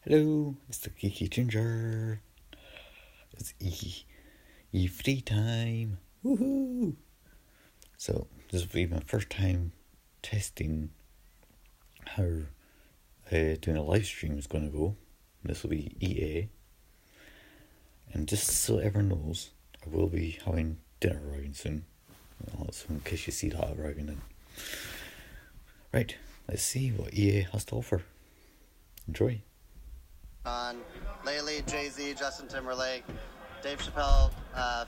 Hello, it's the Geeky Ginger. It's free time. Woohoo! So this will be my first time testing how doing a live stream is going to go. This will be EA. And just so everyone knows, I will be having dinner arriving soon. Well, so in case you see that arriving then. Right, let's see what EA has to offer. Enjoy. Lately, Jay-Z, Justin Timberlake, Dave Chappelle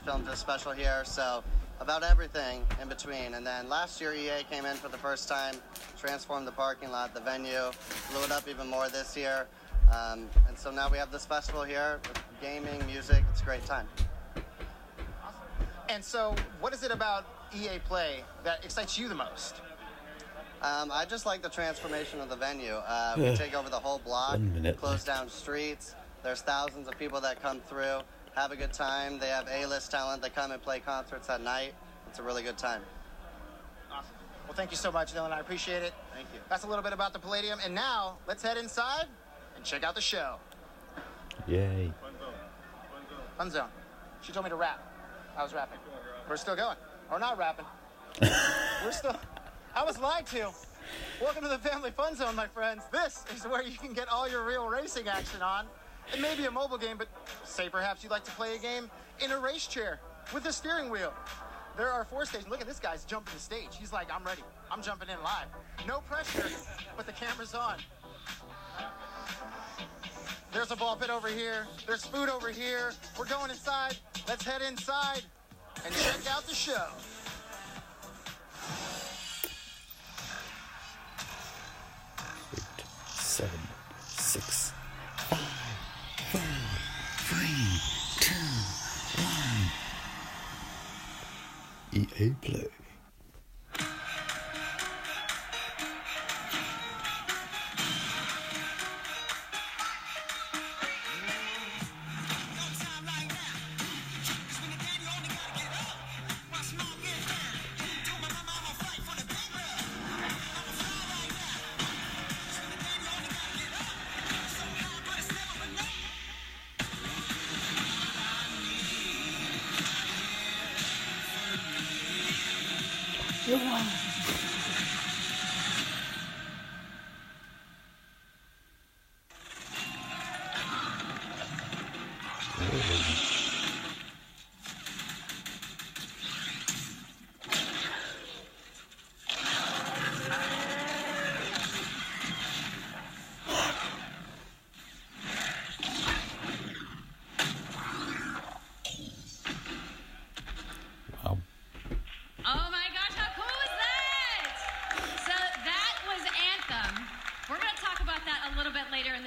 filmed a special here, so about everything in between. And then last year, EA came in for the first time, transformed the parking lot, the venue, blew it up even more this year. And so now we have this festival here with gaming, music. It's a great time. Awesome. And so what is it about EA Play that excites you the most? I just like the transformation of the venue. We take over the whole block, close down streets. There's thousands of people that come through, have a good time. They have A-list talent. They come and play concerts at night. It's a really good time. Awesome. Well, thank you so much, Dylan. I appreciate it. Thank you. That's a little bit about the Palladium. And now, let's head inside and check out the show. Yay. Fun zone. She told me to rap. I was rapping. We're still going. Or not rapping. We're still... I was lied to. Welcome to the Family Fun Zone, my friends. This is where you can get all your real racing action on. It may be a mobile game, but say perhaps you'd like to play a game in a race chair with a steering wheel. There are 4 stations. Look at this guy's jumping the stage. He's like, I'm ready. I'm jumping in live. No pressure, but the camera's on. There's a ball pit over here. There's food over here. We're going inside. Let's head inside and check out the show. Seven, 6, 5, 4, 3, 2, 1. EA Play.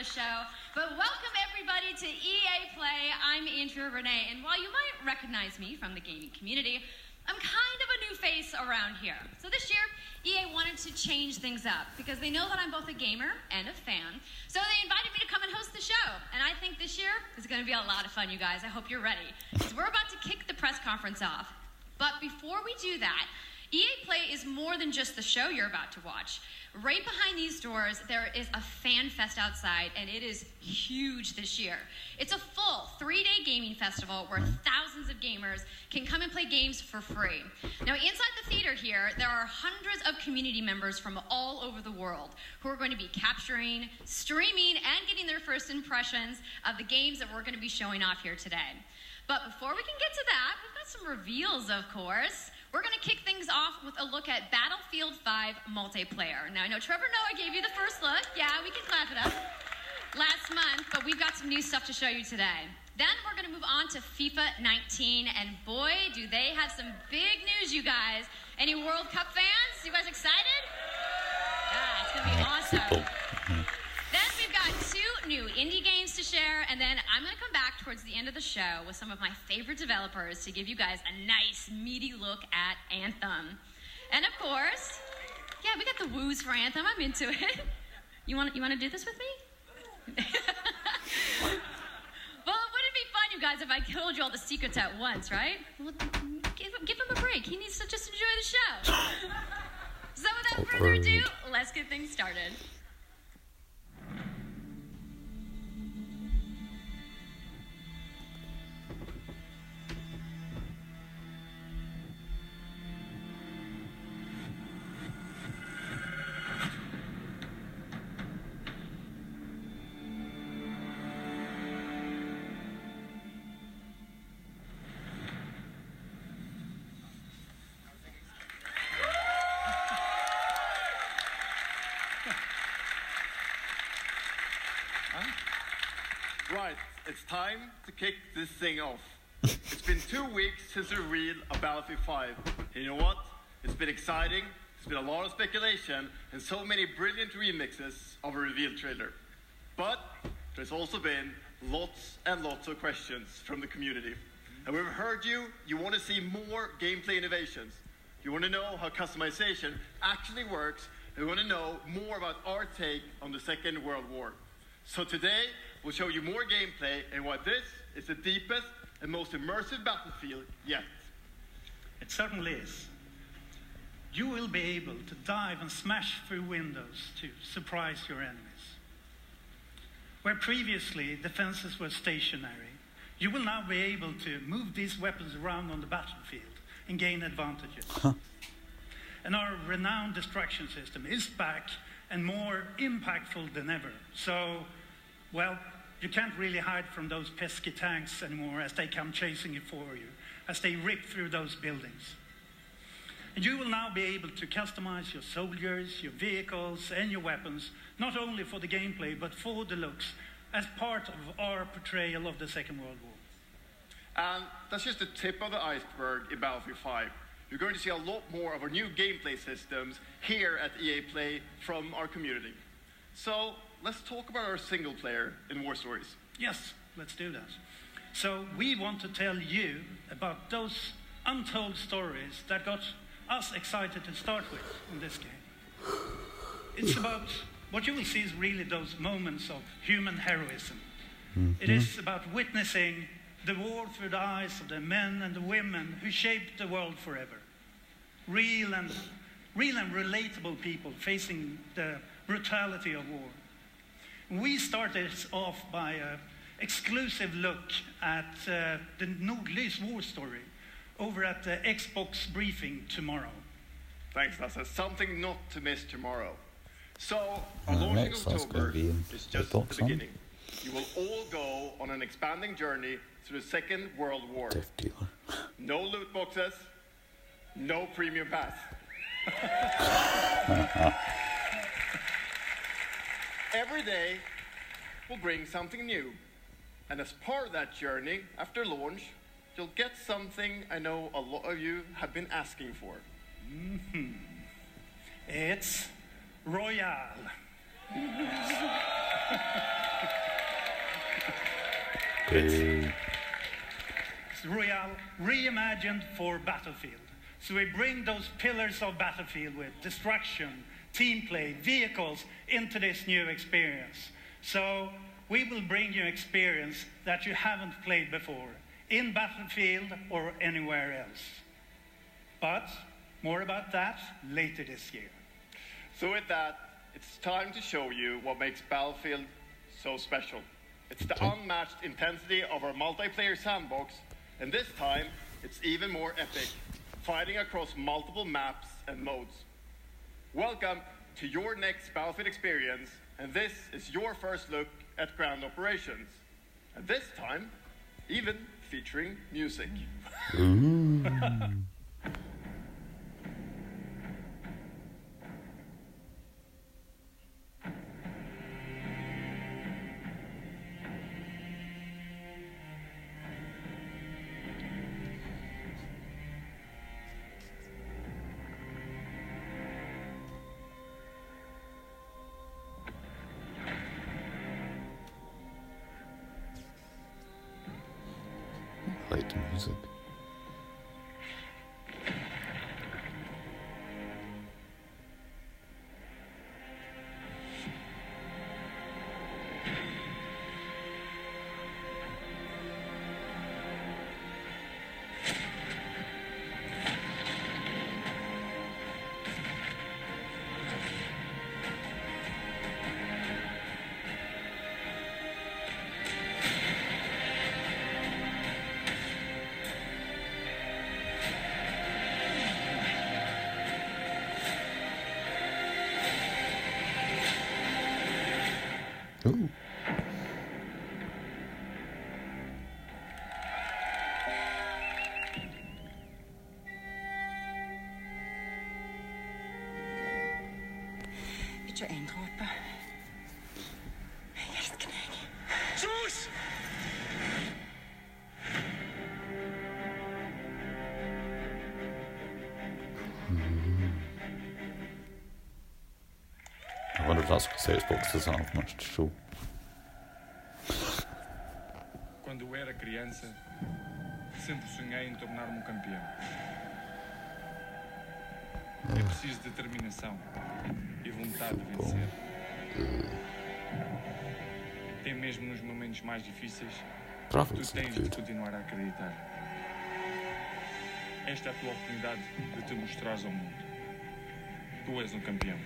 Show. But welcome everybody to EA Play. I'm Andrea Renee, and while you might recognize me from the gaming community, I'm kind of a new face around here. So this year, EA wanted to change things up because they know that I'm both a gamer and a fan. So they invited me to come and host the show. And I think this year is going to be a lot of fun, you guys. I hope you're ready. Because we're about to kick the press conference off. But before we do that, EA Play is more than just the show you're about to watch. Right behind these doors, there is a fan fest outside, and it is huge this year. It's a full 3-day gaming festival where thousands of gamers can come and play games for free. Now, inside the theater here, there are hundreds of community members from all over the world who are going to be capturing, streaming, and getting their first impressions of the games that we're going to be showing off here today. But before we can get to that, we've got some reveals, of course. We're going to kick things off with a look at Battlefield 5 multiplayer. Now, I know Trevor Noah gave you the first look. Yeah, we can clap it up. Last month, but we've got some new stuff to show you today. Then we're going to move on to FIFA 19, and boy, do they have some big news, you guys. Any World Cup fans? You guys excited? Yeah, it's going to be awesome. Then we've got 2 new indie games to share, and then I'm going to come back towards the end of the show with some of my favorite developers to give you guys a nice, meaty look at Anthem. And of course, yeah, we got the woos for Anthem. I'm into it. You want to do this with me? Well, wouldn't it be fun, you guys, if I told you all the secrets at once, right? Well, give him a break. He needs to just enjoy the show. So without further ado, let's get things started. Right, it's time to kick this thing off. It's been 2 weeks since the reveal of Battlefield 5. And you know what? It's been exciting, it's been a lot of speculation, and so many brilliant remixes of a reveal trailer. But there's also been lots and lots of questions from the community. And we've heard you want to see more gameplay innovations. You want to know how customization actually works, and you want to know more about our take on the Second World War. So today, we'll show you more gameplay and why this is the deepest and most immersive battlefield yet. It certainly is. You will be able to dive and smash through windows to surprise your enemies. Where previously defenses were stationary, you will now be able to move these weapons around on the battlefield and gain advantages. And our renowned destruction system is back and more impactful than ever. So, well, you can't really hide from those pesky tanks anymore as they come chasing you for you, as they rip through those buildings. And you will now be able to customize your soldiers, your vehicles, and your weapons, not only for the gameplay, but for the looks, as part of our portrayal of the Second World War. And that's just the tip of the iceberg in Battlefield 5. You're going to see a lot more of our new gameplay systems here at EA Play from our community. So let's talk about our single player in War Stories. Yes, let's do that. So we want to tell you about those untold stories that got us excited to start with in this game. It's about, what you will see is really those moments of human heroism. It is about witnessing the war through the eyes of the men and the women who shaped the world forever. Real and relatable people facing the brutality of war. We started off by an exclusive look at the Nordlys war story over at the Xbox briefing tomorrow. Thanks, Lasse. Something not to miss tomorrow. So, our launch in October is just the beginning. You will all go on an expanding journey through the Second World War. No loot boxes, no premium pass. Every day will bring something new. And as part of that journey, after launch, you'll get something I know a lot of you have been asking for. It's Royale. It's Royale reimagined for Battlefield. So we bring those pillars of Battlefield with destruction, team play, vehicles into this new experience. So we will bring you experience that you haven't played before in Battlefield or anywhere else. But more about that later this year. So with that, it's time to show you what makes Battlefield so special. It's the unmatched intensity of our multiplayer sandbox, and this time, it's even more epic, fighting across multiple maps and modes. Welcome to your next Battlefield experience, and this is your first look at ground operations. And this time, even featuring music. I like the music. Ooh. Ikke en dråpe. Jeg elsker deg. clássico que saiu poucos anos neste show. Quando eu era criança, sempre sonhei em tornar-me um campeão. É preciso determinação e vontade de vencer. Até mesmo nos momentos mais difíceis, tu tens de continuar a acreditar. Esta é a tua oportunidade de te mostrares ao mundo. Tu és um campeão.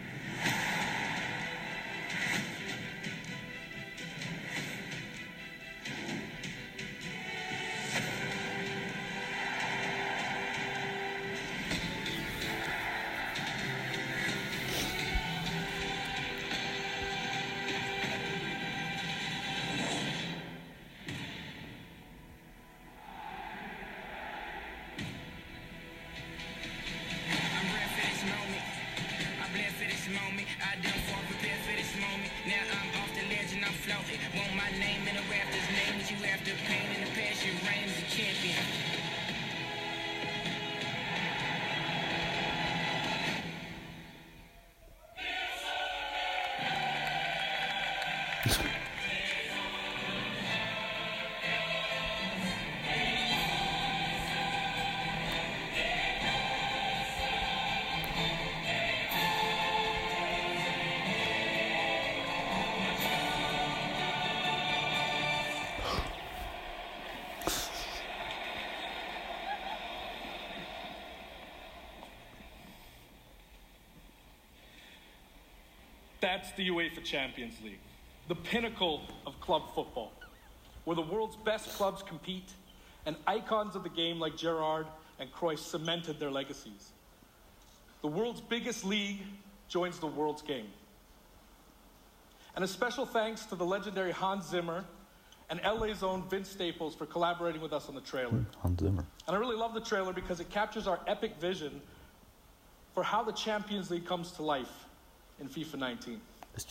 That's the UEFA Champions League, the pinnacle of club football, where the world's best clubs compete and icons of the game like Gerrard and Cruyff cemented their legacies. The world's biggest league joins the world's game. And a special thanks to the legendary Hans Zimmer and LA's own Vince Staples for collaborating with us on the trailer. Hans Zimmer. And I really love the trailer because it captures our epic vision for how the Champions League comes to life in FIFA 19.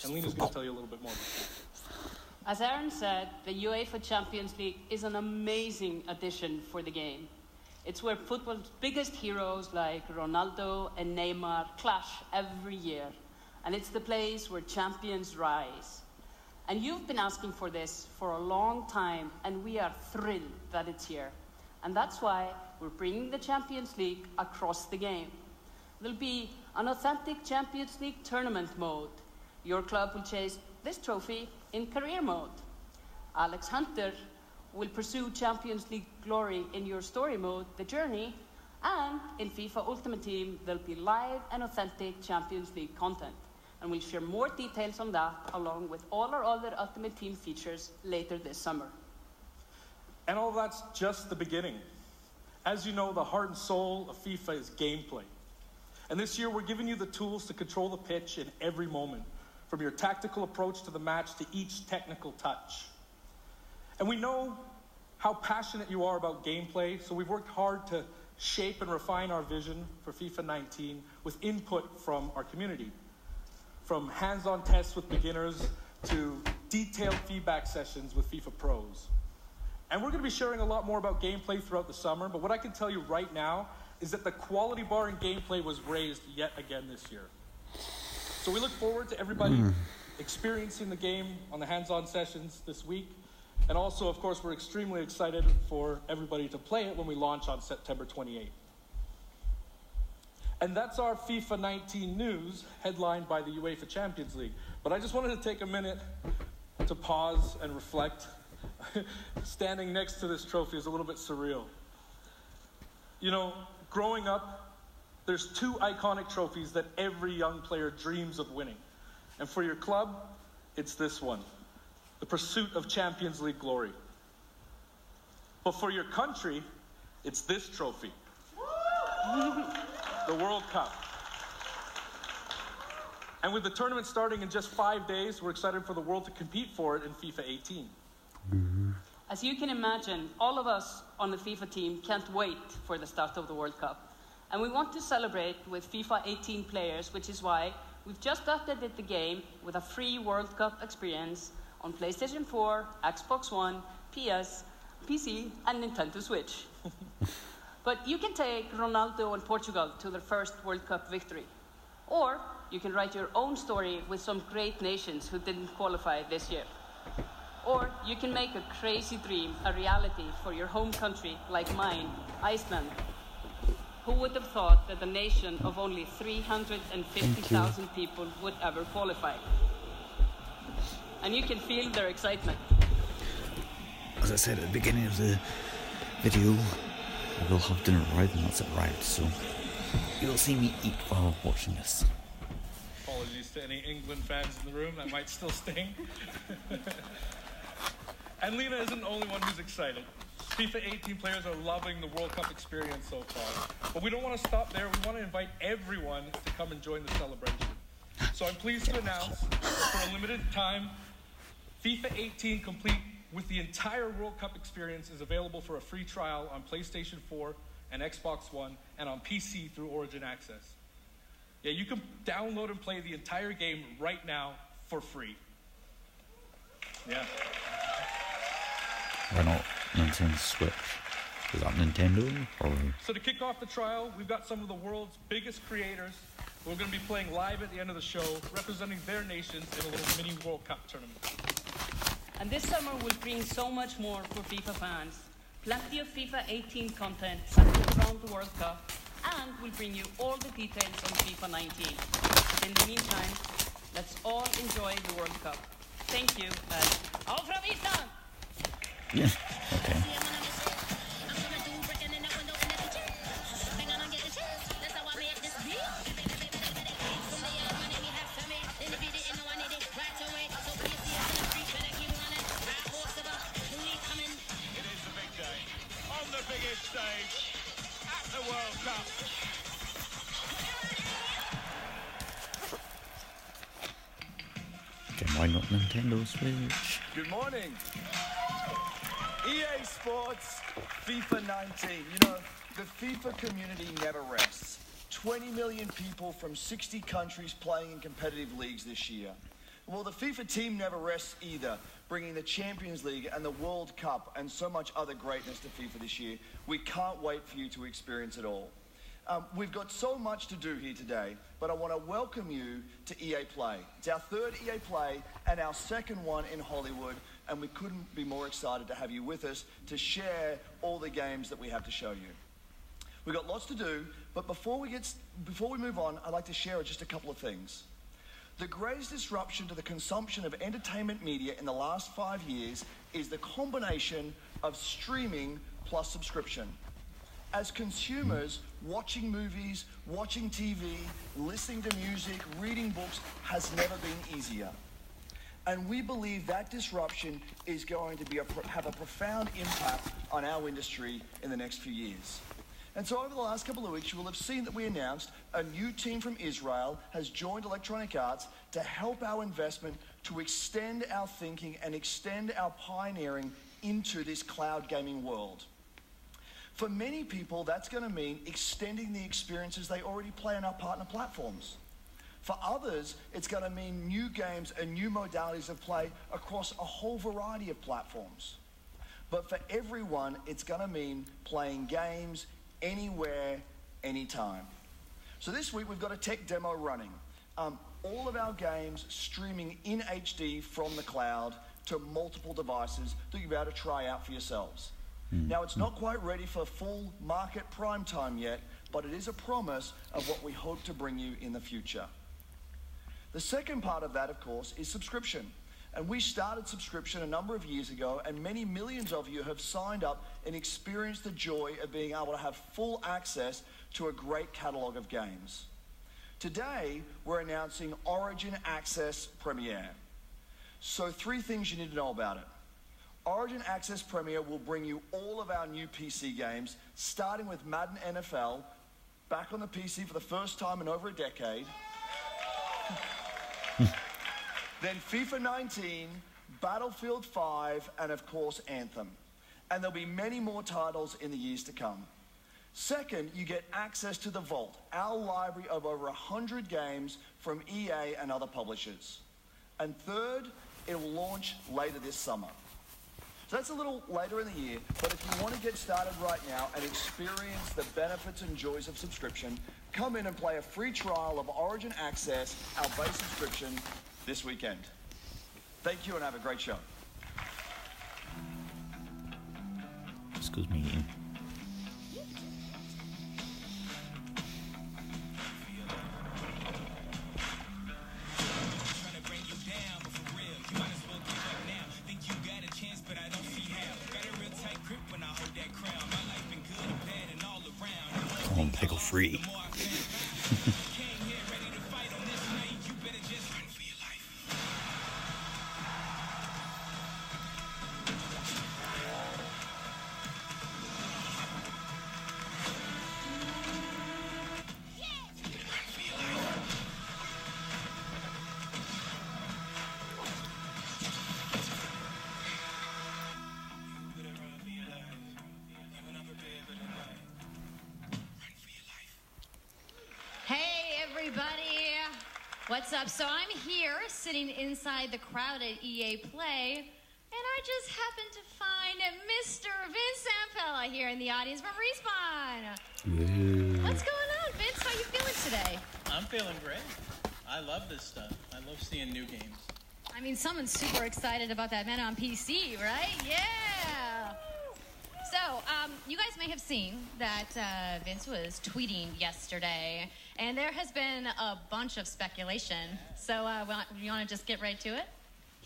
And Lena's going to tell you a little bit more about that. As Aaron said, the UEFA Champions League is an amazing addition for the game. It's where football's biggest heroes like Ronaldo and Neymar clash every year. And it's the place where champions rise. And you've been asking for this for a long time, and we are thrilled that it's here. And that's why we're bringing the Champions League across the game. There'll be an authentic Champions League tournament mode. Your club will chase this trophy in career mode. Alex Hunter will pursue Champions League glory in your story mode, The Journey, and in FIFA Ultimate Team, there'll be live and authentic Champions League content. And we'll share more details on that, along with all our other Ultimate Team features later this summer. And all that's just the beginning. As you know, the heart and soul of FIFA is gameplay. And this year, we're giving you the tools to control the pitch in every moment, from your tactical approach to the match to each technical touch. And we know how passionate you are about gameplay, so we've worked hard to shape and refine our vision for FIFA 19 with input from our community. From hands-on tests with beginners to detailed feedback sessions with FIFA pros. And we're going to be sharing a lot more about gameplay throughout the summer, but what I can tell you right now is that the quality bar in gameplay was raised yet again this year. So we look forward to everybody experiencing the game on the hands-on sessions this week. And also, of course, we're extremely excited for everybody to play it when we launch on September 28th. And that's our FIFA 19 news, headlined by the UEFA Champions League. But I just wanted to take a minute to pause and reflect. Standing next to this trophy is a little bit surreal. You know, growing up, there's two iconic trophies that every young player dreams of winning. And for your club, it's this one, the pursuit of Champions League glory. But for your country, it's this trophy, the World Cup. And with the tournament starting in just 5 days, we're excited for the world to compete for it in FIFA 18. As you can imagine, all of us on the FIFA team can't wait for the start of the World Cup. And we want to celebrate with FIFA 18 players, which is why we've just updated the game with a free World Cup experience on PlayStation 4, Xbox One, PS, PC, and Nintendo Switch. But you can take Ronaldo and Portugal to their first World Cup victory. Or you can write your own story with some great nations who didn't qualify this year. Or you can make a crazy dream a reality for your home country like mine, Iceland. Who would have thought that a nation of only 350,000 people would ever qualify? And you can feel their excitement. As I said at the beginning of the video, I will have dinner arrived and that's arrived, so you'll see me eat while watching this. Apologies to any England fans in the room, that might still sting. And Lena isn't the only one who's excited. FIFA 18 players are loving the World Cup experience so far. But we don't want to stop there. We want to invite everyone to come and join the celebration. So I'm pleased to announce that for a limited time, FIFA 18 complete with the entire World Cup experience is available for a free trial on PlayStation 4 and Xbox One and on PC through Origin Access. Yeah, you can download and play the entire game right now for free. Yeah. Why not Nintendo Switch? Is that Nintendo? Or... So to kick off the trial, we've got some of the world's biggest creators who are going to be playing live at the end of the show, representing their nations in a little mini World Cup tournament. And this summer will bring so much more for FIFA fans. Plenty of FIFA 18 content centered around the World Cup, and we'll bring you all the details on FIFA 19. But in the meantime, let's all enjoy the World Cup. Thank you, and auf Island! Yeah, okay. Stage at the World Cup. Okay, why not Nintendo Switch? Good morning. EA Sports, FIFA 19. You know, the FIFA community never rests. 20 million people from 60 countries playing in competitive leagues this year. Well, the FIFA team never rests either, bringing the Champions League and the World Cup and so much other greatness to FIFA this year. We can't wait for you to experience it all. We've got so much to do here today, but I want to welcome you to EA Play. It's our third EA Play and our second one in Hollywood, and we couldn't be more excited to have you with us to share all the games that we have to show you. We've got lots to do, but before we move on, I'd like to share just a couple of things. The greatest disruption to the consumption of entertainment media in the last 5 years is the combination of streaming plus subscription. As consumers, watching movies, watching TV, listening to music, reading books has never been easier. And we believe that disruption is going to have a profound impact on our industry in the next few years. And so over the last couple of weeks, you will have seen that we announced a new team from Israel has joined Electronic Arts to help our investment to extend our thinking and extend our pioneering into this cloud gaming world. For many people, that's going to mean extending the experiences they already play on our partner platforms. For others, it's going to mean new games and new modalities of play across a whole variety of platforms. But for everyone, it's going to mean playing games anywhere, anytime. So this week we've got a tech demo running. All of our games streaming in HD from the cloud to multiple devices that you'll be able to try out for yourselves. Now it's not quite ready for full market prime time yet, but it is a promise of what we hope to bring you in the future. The second part of that, of course, is subscription. And we started subscription a number of years ago, and many millions of you have signed up and experienced the joy of being able to have full access to a great catalog of games. Today, we're announcing Origin Access Premier. So 3 things you need to know about it. Origin Access Premier will bring you all of our new PC games, starting with Madden NFL, back on the PC for the first time in over a decade. Then FIFA 19, Battlefield 5, and of course Anthem. And there'll be many more titles in the years to come. Second, you get access to the Vault, our library of over 100 games from EA and other publishers. And third, it will launch later this summer. So that's a little later in the year, but if you want to get started right now and experience the benefits and joys of subscription, come in and play a free trial of Origin Access, our base subscription, this weekend. Thank you and have a great show. Excuse me. Home pickle free. Everybody, what's up? So I'm here sitting inside the crowd at EA Play, and I just happened to find Mr. Vince Zampella here in the audience from Respawn. What's going on, Vince? How you feeling today? I'm feeling great. I love this stuff. I love seeing new games. I mean, someone's super excited about that man on PC, right? Yeah! So, you guys may have seen that Vince was tweeting yesterday, and there has been a bunch of speculation. So, you want to just get right to it?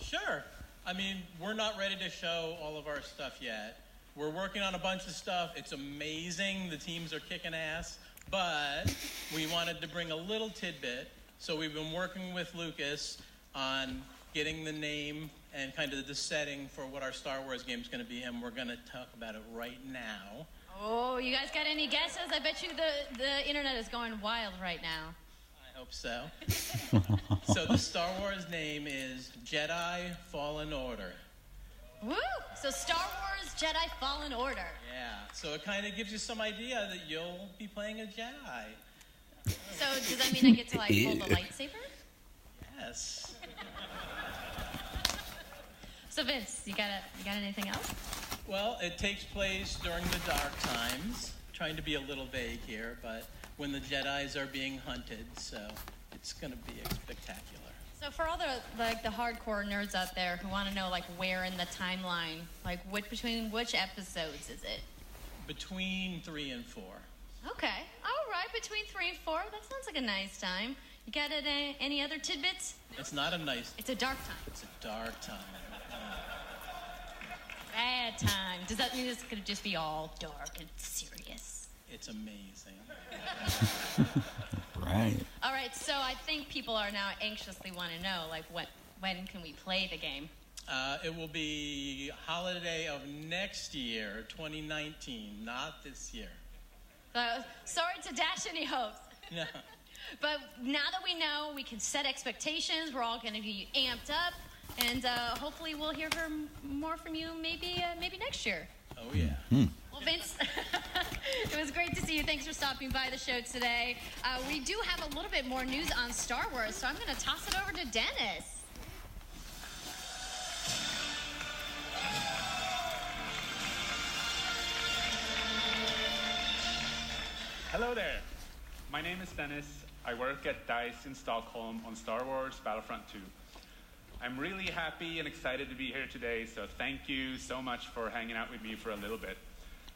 Sure. I mean, we're not ready to show all of our stuff yet. We're working on a bunch of stuff. It's amazing. The teams are kicking ass. But we wanted to bring a little tidbit. So we've been working with Lucas on getting the name and kind of the setting for what our Star Wars game is going to be, and we're going to talk about it right now. Oh, you guys got any guesses? I bet you the internet is going wild right now. I hope so. So the Star Wars name is Jedi Fallen Order. Woo! So Star Wars Jedi Fallen Order. Yeah, so it kind of gives you some idea that you'll be playing a Jedi. So does that mean I get to like hold a lightsaber? Yes. So Vince, you got anything else? Well, it takes place during the Dark Times. Trying to be a little vague here, but when the Jedis are being hunted, so it's going to be spectacular. So for all the hardcore nerds out there who want to know like where in the timeline, like between which episodes is it? Between 3 and 4. Okay, all right, between 3 and 4. That sounds like a nice time. You got any other tidbits? It's not a nice. It's a dark time. It's a dark time. Bad time. Does that mean it's going to just be all dark and serious? It's amazing. Right. All right, so I think people are now anxiously want to know, like, when can we play the game? It will be holiday of next year, 2019, not this year. Sorry to dash any hopes. No. But now that we know, we can set expectations. We're all going to be amped up. And hopefully we'll hear more from you maybe next year. Oh, yeah. Well, Vince, it was great to see you. Thanks for stopping by the show today. We do have a little bit more news on Star Wars, so I'm going to toss it over to Dennis. Hello there. My name is Dennis. I work at DICE in Stockholm on Star Wars Battlefront 2. I'm really happy and excited to be here today, so thank you so much for hanging out with me for a little bit.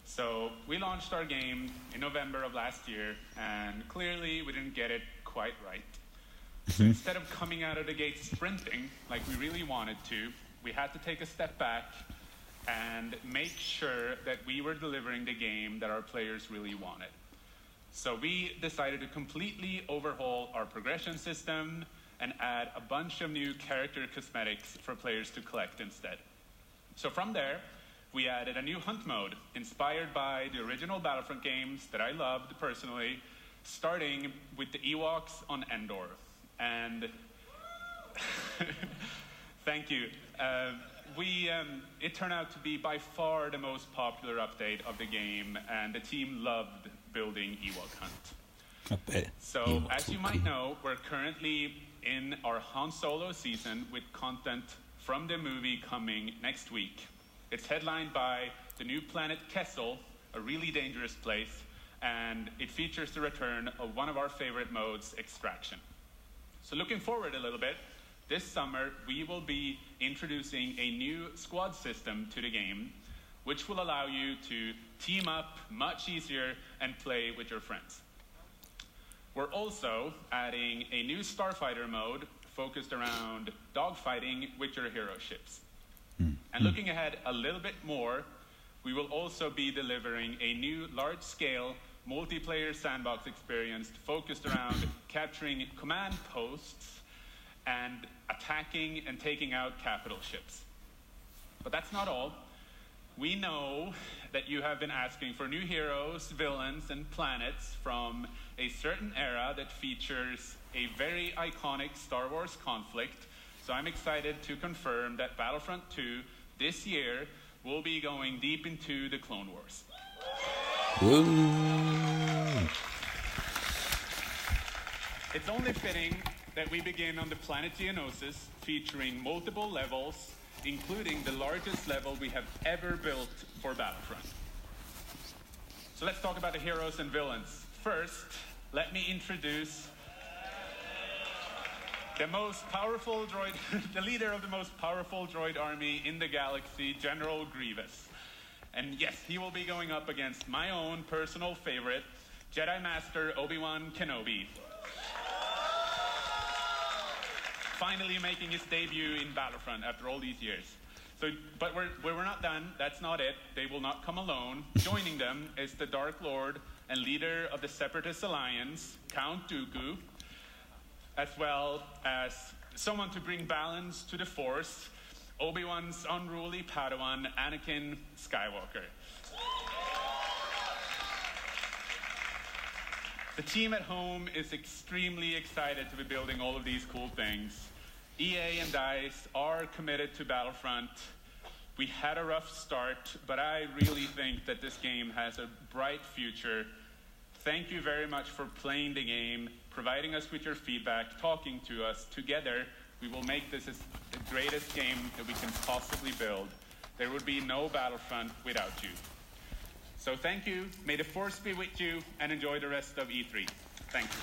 So we launched our game in November of last year, and clearly we didn't get it quite right. So instead of coming out of the gate sprinting like we really wanted to, we had to take a step back and make sure that we were delivering the game that our players really wanted. So we decided to completely overhaul our progression system and add a bunch of new character cosmetics for players to collect instead. So from there, we added a new hunt mode inspired by the original Battlefront games that I loved personally, starting with the Ewoks on Endor. And thank you. It turned out to be by far the most popular update of the game, and the team loved building Ewok Hunt. I bet. So, as you might know, we're currently in our Han Solo season with content from the movie coming next week. It's headlined by the new planet Kessel, a really dangerous place, and it features the return of one of our favorite modes, Extraction. So looking forward a little bit, this summer we will be introducing a new squad system to the game, which will allow you to team up much easier and play with your friends. We're also adding a new Starfighter mode focused around dogfighting with your hero ships. And looking ahead a little bit more, we will also be delivering a new large-scale multiplayer sandbox experience focused around capturing command posts and attacking and taking out capital ships. But that's not all. We know that you have been asking for new heroes, villains, and planets from a certain era that features a very iconic Star Wars conflict. So I'm excited to confirm that Battlefront 2 this year will be going deep into the Clone Wars. Woo! It's only fitting that we begin on the planet Geonosis, featuring multiple levels, including the largest level we have ever built for Battlefront. So let's talk about the heroes and villains. First, let me introduce the most powerful droid, the leader of the most powerful droid army in the galaxy, General Grievous. And yes, he will be going up against my own personal favorite, Jedi Master Obi-Wan Kenobi. Finally making his debut in Battlefront after all these years. But we're not done. That's not it. They will not come alone. Joining them is the Dark Lord and leader of the Separatist Alliance, Count Dooku, as well as someone to bring balance to the Force, Obi-Wan's unruly Padawan, Anakin Skywalker. The team at home is extremely excited to be building all of these cool things. EA and DICE are committed to Battlefront. We had a rough start, but I really think that this game has a bright future. Thank you very much for playing the game, providing us with your feedback, talking to us. Together, we will make this the greatest game that we can possibly build. There would be no Battlefront without you. So thank you, may the Force be with you, and enjoy the rest of E3. Thank you.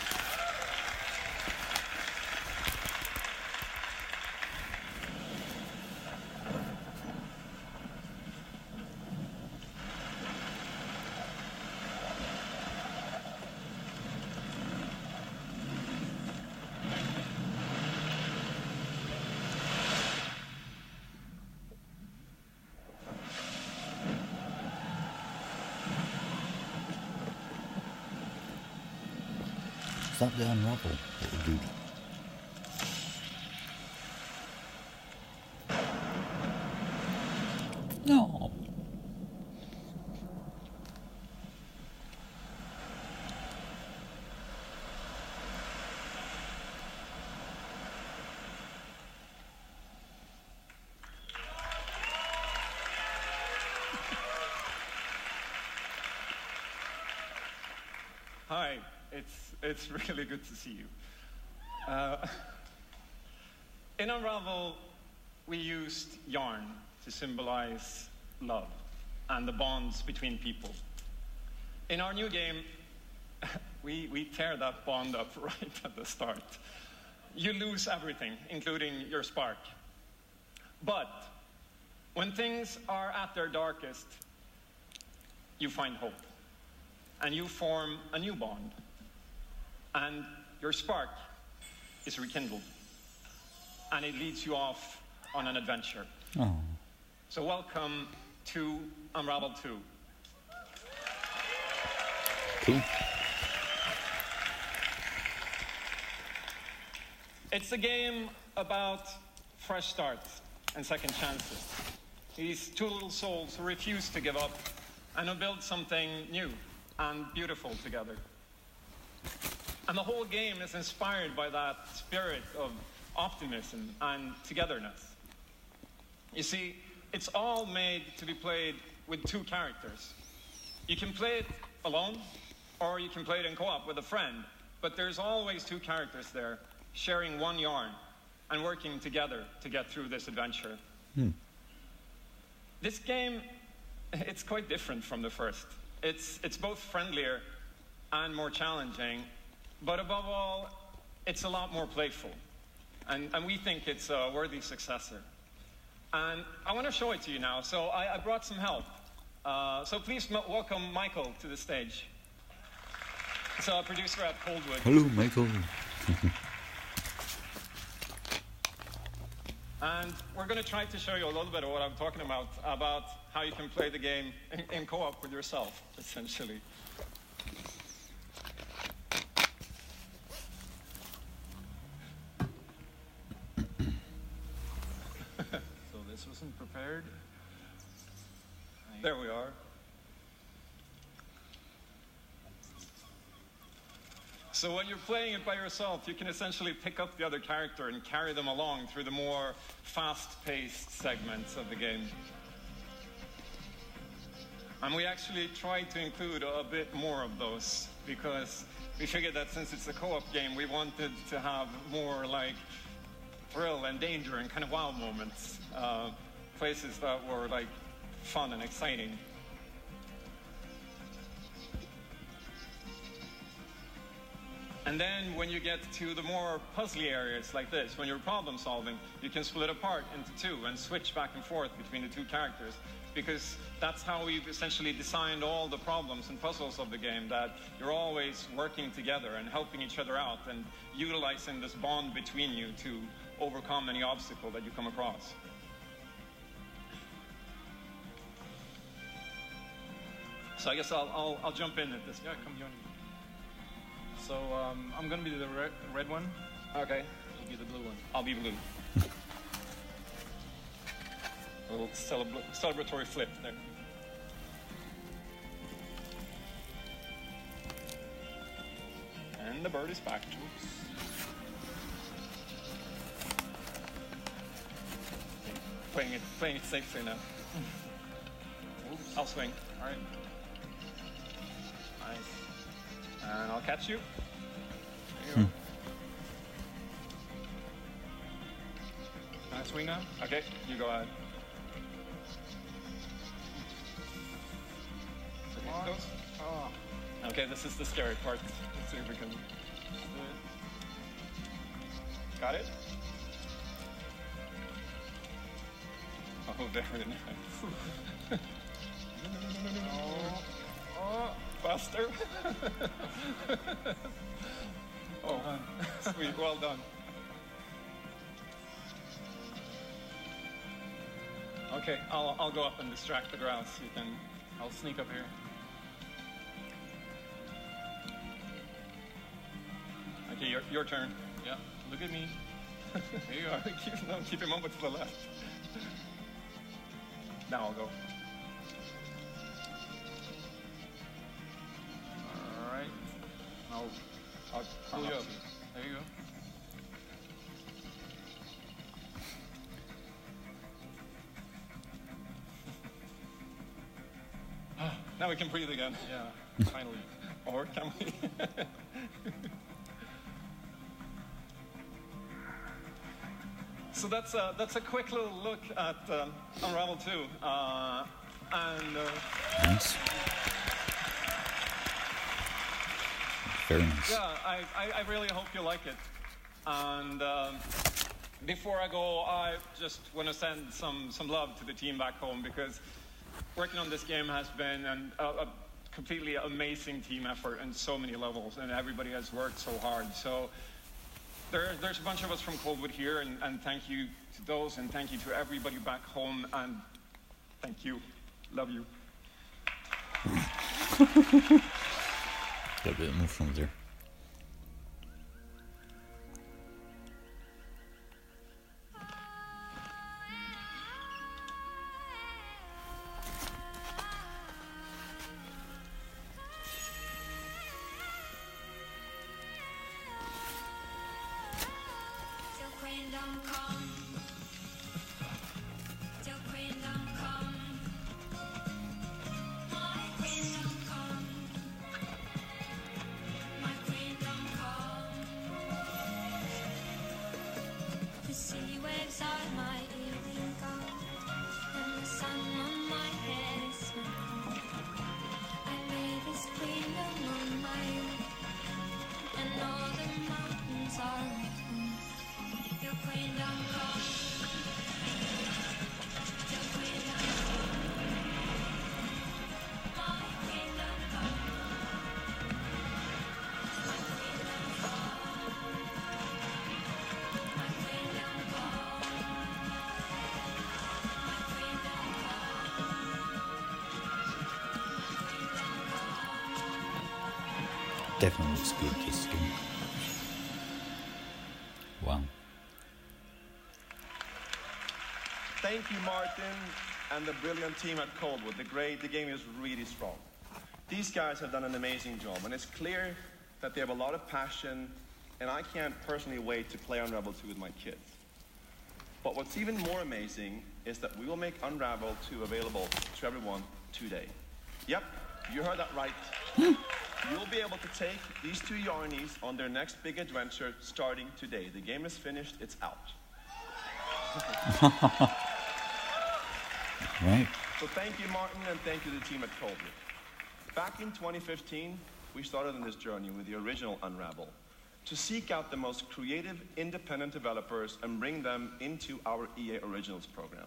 Stop the unravel, little dude. No. Hi, it's really good to see you. In Unravel, we used yarn to symbolize love and the bonds between people. In our new game, we tear that bond up right at the start. You lose everything, including your spark. But when things are at their darkest, you find hope. And you form a new bond. And your spark is rekindled. And it leads you off on an adventure. Oh. So welcome to Unravel 2. Cool. It's a game about fresh starts and second chances. These two little souls who refuse to give up and who build something new and beautiful together. And the whole game is inspired by that spirit of optimism and togetherness. You see, it's all made to be played with two characters. You can play it alone, or you can play it in co-op with a friend, but there's always two characters there, sharing one yarn and working together to get through this adventure. This game, it's quite different from the first. It's both friendlier and more challenging, but above all, it's a lot more playful. And we think it's a worthy successor. And I want to show it to you now, so I brought some help. So please welcome Michael to the stage. He's a producer at Coldwood. Hello, Michael. And we're going to try to show you a little bit of what I'm talking about how you can play the game in co-op with yourself, essentially. So this wasn't prepared. There we are. So when you're playing it by yourself, you can essentially pick up the other character and carry them along through the more fast-paced segments of the game. And we actually tried to include a bit more of those because we figured that since it's a co-op game, we wanted to have more like thrill and danger and kind of wow moments. Places that were like fun and exciting. And then when you get to the more puzzly areas like this, when you're problem solving, you can split apart into two and switch back and forth between the two characters, because that's how we've essentially designed all the problems and puzzles of the game, that you're always working together and helping each other out and utilizing this bond between you to overcome any obstacle that you come across. So I guess I'll jump in at this. Yeah, come join me. So I'm gonna be the red one. Okay. You'll be the blue one. I'll be blue. A little celebratory flip there. And the bird is back. Playing it safely now. Oops. I'll swing. All right. Nice. And I'll catch you. There you go. Can I swing now? Okay, you go ahead. Oh. Okay, this is the scary part. Let's see if we can do it. Got it? Oh, very nice. Oh, faster. Oh, sweet, well done. Okay, I'll go up and distract the grouse. I'll sneak up here. Okay, your turn. Yeah, look at me. There you are. Keep him over to the left. Now I'll go. All right. I'll pull you up. There you go. Now we can breathe again. Yeah, finally. Or can we? So that's a quick little look at Unravel 2. Nice. Very nice. Yeah, I really hope you like it. And before I go, I just want to send some love to the team back home, because working on this game has been a completely amazing team effort in so many levels, and everybody has worked so hard. So there's a bunch of us from Coldwood here, and thank you to those, and thank you to everybody back home, and thank you. Love you. Got a bit emotional there. The sea waves are my evening gold, and the sun on definitely looks good this year. Wow. Thank you, Martin, and the brilliant team at Coldwood. The game is really strong. These guys have done an amazing job, and it's clear that they have a lot of passion, and I can't personally wait to play Unravel 2 with my kids. But what's even more amazing is that we will make Unravel 2 available to everyone today. Yep, you heard that right. You'll be able to take these two Yarnies on their next big adventure starting today. The game is finished, it's out. Right. So thank you, Martin, and thank you to the team at Coldwood. Back in 2015, we started on this journey with the original Unravel to seek out the most creative, independent developers and bring them into our EA Originals program.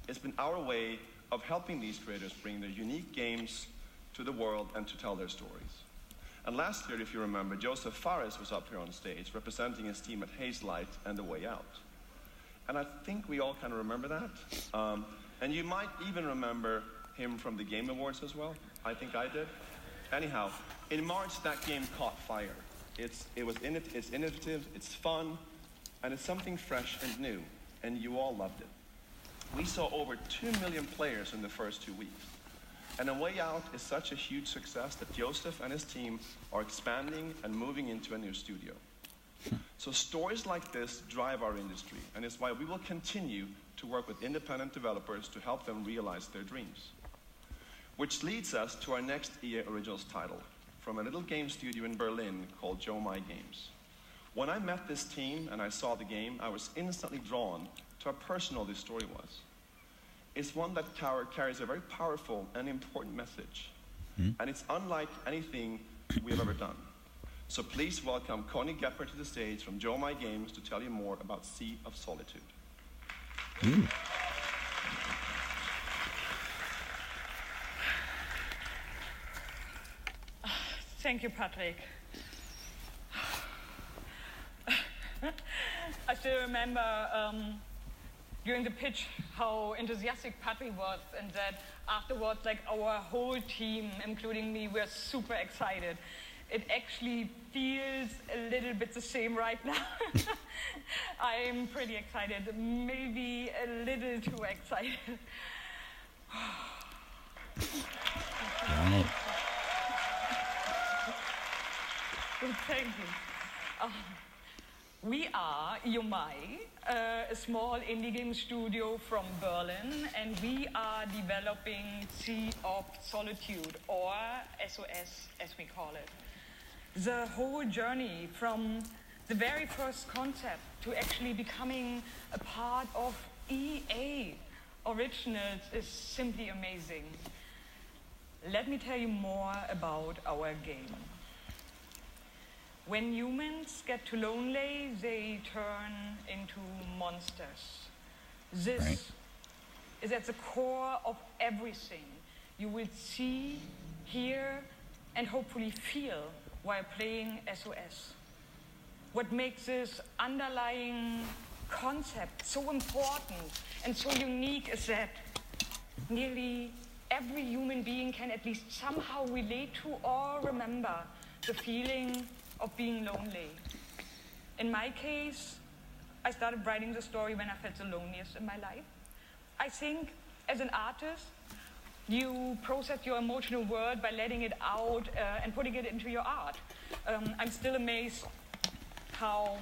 It's been our way of helping these creators bring their unique games to the world and to tell their stories. And last year, if you remember, Joseph Fares was up here on stage representing his team at Hazelight and The Way Out. And I think we all kind of remember that. And you might even remember him from the Game Awards as well. I think I did. Anyhow, in March, that game caught fire. It's innovative, it's fun, and it's something fresh and new, and you all loved it. We saw over 2 million players in the first 2 weeks. And A Way Out is such a huge success that Joseph and his team are expanding and moving into a new studio. So stories like this drive our industry, and it's why we will continue to work with independent developers to help them realize their dreams. Which leads us to our next EA Originals title, from a little game studio in Berlin called Joe My Games. When I met this team and I saw the game, I was instantly drawn to how personal this story was. It's one that carries a very powerful and important message, and it's unlike anything we have ever done. So please welcome Connie Gepper to the stage from Joe My Games to tell you more about Sea of Solitude. Thank you, Patrick. I still remember during the pitch how enthusiastic Patrick was, and that afterwards, like, our whole team, including me, were super excited. It actually feels a little bit the same right now. I'm pretty excited, maybe a little too excited. Right. Thank you. We are Yomai, a small indie game studio from Berlin, and we are developing Sea of Solitude, or SOS as we call it. The whole journey from the very first concept to actually becoming a part of EA Originals is simply amazing. Let me tell you more about our game. When humans get too lonely, they turn into monsters. This is at the core of everything you will see, hear, and hopefully feel while playing SOS. What makes this underlying concept so important and so unique is that nearly every human being can at least somehow relate to or remember the feeling of being lonely. In my case, I started writing the story when I felt the loneliest in my life. I think as an artist, you process your emotional world by letting it out and putting it into your art. I'm still amazed how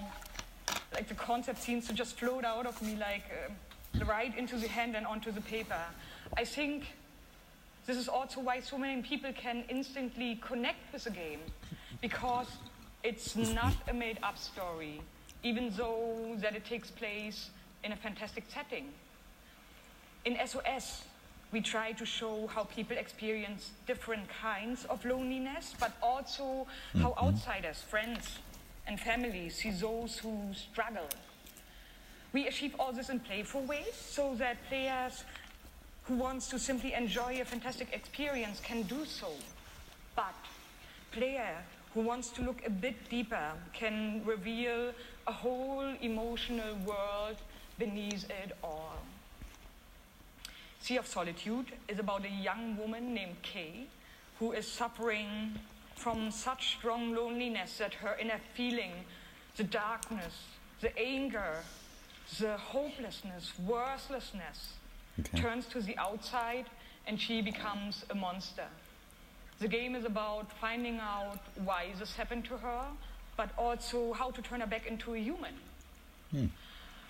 the concept seems to just float out of me right into the hand and onto the paper. I think this is also why so many people can instantly connect with the game, because it's not a made-up story, even though that it takes place in a fantastic setting. In SOS, we try to show how people experience different kinds of loneliness, but also how outsiders, friends, and families see those who struggle. We achieve all this in playful ways so that players who want to simply enjoy a fantastic experience can do so. But player who wants to look a bit deeper can reveal a whole emotional world beneath it all. Sea of Solitude is about a young woman named Kay who is suffering from such strong loneliness that her inner feeling, the darkness, the anger, the hopelessness, worthlessness, turns to the outside and she becomes a monster. The game is about finding out why this happened to her, but also how to turn her back into a human.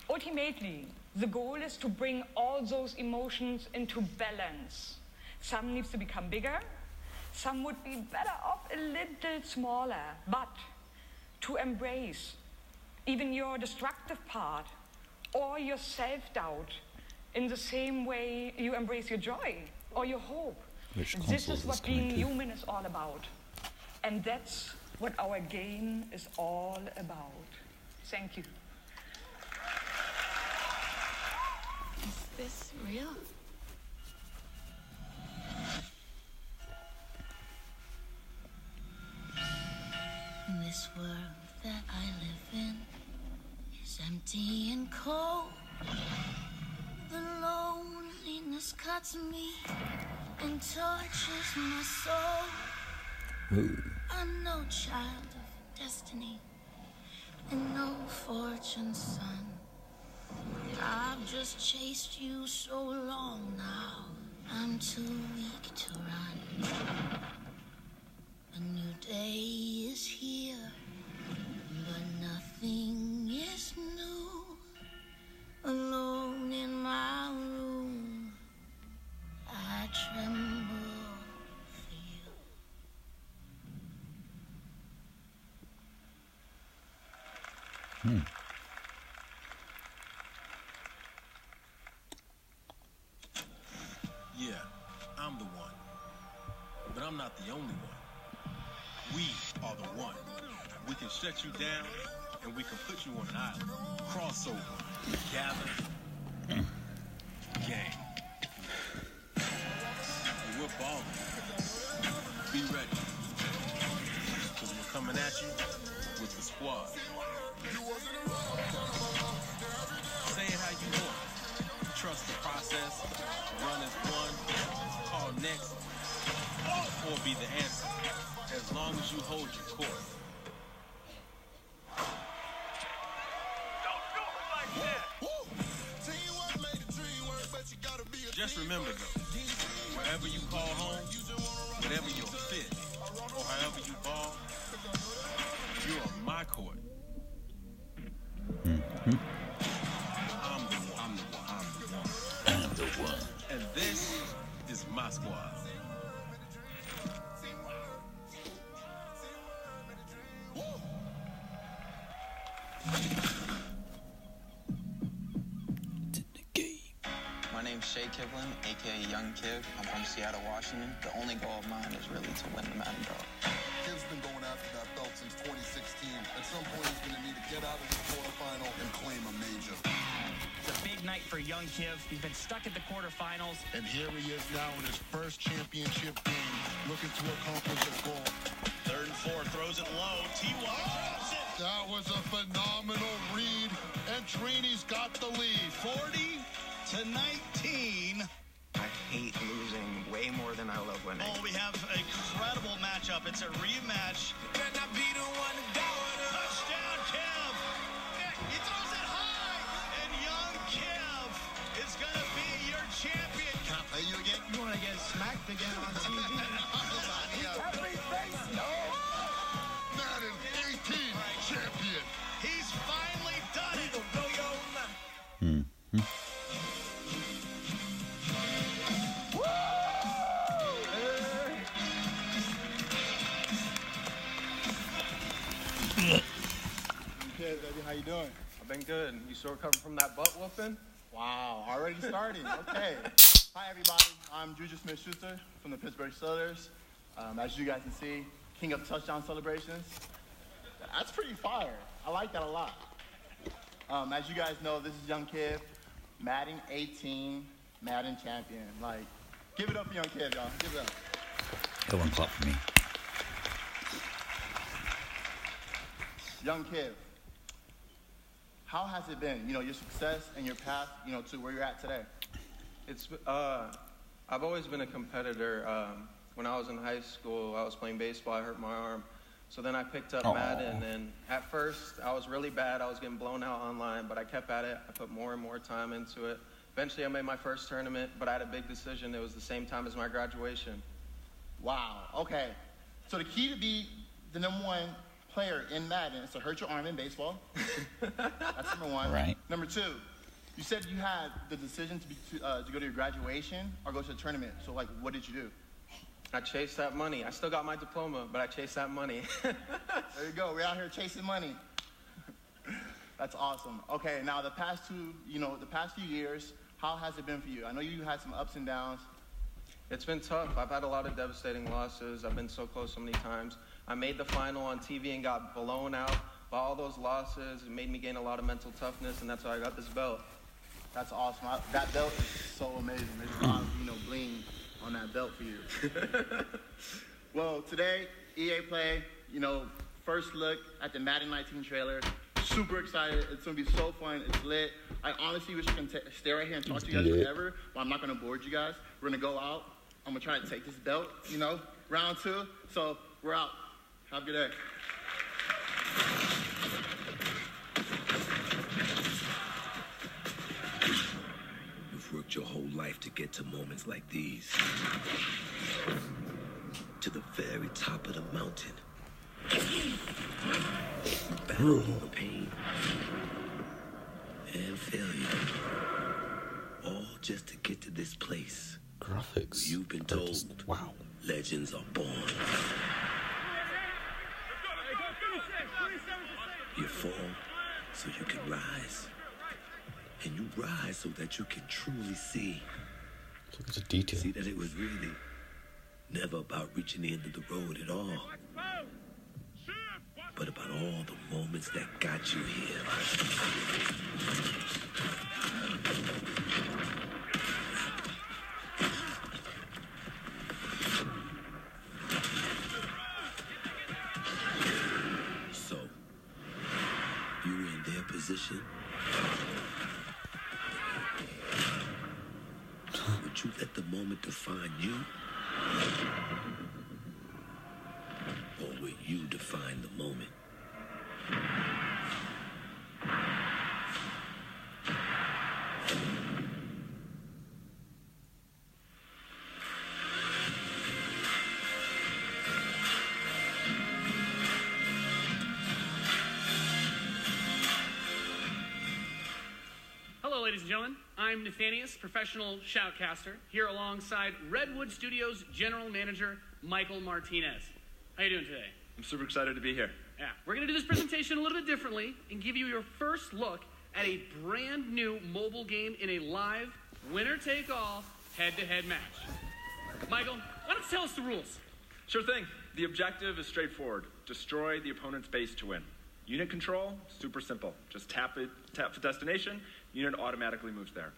Ultimately, the goal is to bring all those emotions into balance. Some needs to become bigger, some would be better off a little smaller, but to embrace even your destructive part or your self-doubt in the same way you embrace your joy or your hope. This is what being human is all about. And that's what our game is all about. Thank you. Is this real? This world that I live in is empty and cold. The loneliness cuts me and tortures my soul. I'm no child of destiny and no fortune's son. I've just chased you so long now, I'm too weak to run. A new day is here, but nothing is new. Alone in my room, I tremble for you. Yeah, I'm the one. But I'm not the only one. We are the one. We can shut you down, and we can put you on an island. Crossover. Gather. Gang. And we're balling. Be ready. Because we're coming at you with the squad. Say it how you want. Trust the process. Run as one. Call next. Or be the answer. As long as you hold your course. Just remember though, wherever you call home, whatever your fit, or however you ball, you're on my court. I'm the one. I'm the one. And this is my squad. My name's Shea Kivlin, aka Young Kiv. I'm from Seattle, Washington. The only goal of mine is really to win the Madden belt. Kiv's been going after that belt since 2016. At some point, he's going to need to get out of the quarterfinal and claim a major. It's a big night for Young Kiv. He's been stuck at the quarterfinals. And here he is now in his first championship game, looking to accomplish a goal. 3rd and 4, throws it low. T.Y. drops it. That was a phenomenal read, and Trini's got the lead. 40-19. I hate losing way more than I love winning. Oh, we have an incredible matchup. It's a rematch. Touchdown, Kev. He throws it high, and Young Kev is going to be your champion. Can I play you again? You want to get smacked again on TV? Madden 18 champion. He's finally done it. Okay, baby, how you doing? I've been good. You still recovering from that butt whooping? Wow, already starting. Okay. Hi, everybody. I'm Juju Smith-Schuster from the Pittsburgh Steelers. As you guys can see, king of touchdown celebrations. That's pretty fire. I like that a lot. As you guys know, this is Young Kiv, Madden 18, Madden champion. Like, give it up for Young Kiv, y'all. Give it up. Go one clap for me. Young Kiv, how has it been? You know, your success and your path, you know, to where you're at today. It's I've always been a competitor. when I was in high school, I was playing baseball, I hurt my arm. So then I picked up Madden, and at first, I was really bad. I was getting blown out online, but I kept at it. I put more and more time into it. Eventually, I made my first tournament, but I had a big decision. It was the same time as my graduation. Wow, okay. So the key to be the #1 player in Madden is to hurt your arm in baseball. That's number one. Right. Number two, you said you had the decision to go to your graduation or go to the tournament. So, like, what did you do? I chased that money. I still got my diploma, but I chased that money. There you go. We're out here chasing money. That's awesome. Okay, now the past few years, how has it been for you? I know you had some ups and downs. It's been tough. I've had a lot of devastating losses. I've been so close so many times. I made the final on TV and got blown out by all those losses. It made me gain a lot of mental toughness, and that's why I got this belt. That's awesome. That belt is so amazing. There's a lot of, bling on that belt for you. Well, today, EA Play, first look at the Madden 19 trailer. Super excited. It's going to be so fun. It's lit. I honestly wish I could stay right here and talk to you guys forever, but I'm not going to board you guys. We're going to go out. I'm going to try to take this belt, round 2. So we're out. Have a good day. You've worked your whole life to get to moments like these. To the very top of the mountain. Battle all the pain and failure. All just to get to this place. Graphics. You've been told, wow. Legends are born. You fall so you can rise. And you rise so that you can truly see. Look at the detail. See that it was really never about reaching the end of the road at all. But about all the moments that got you here. So, you were in their position. Would you let the moment define you? Or will you define the moment? Hello, ladies and gentlemen. I'm Nathanius, professional shoutcaster, here alongside Redwood Studios General Manager Michael Martinez. How you doing today? I'm super excited to be here. Yeah, we're going to do this presentation a little bit differently and give you your first look at a brand new mobile game in a live, winner-take-all, head-to-head match. Michael, why don't you tell us the rules? Sure thing. The objective is straightforward. Destroy the opponent's base to win. Unit control, super simple. Just tap the destination, unit automatically moves there.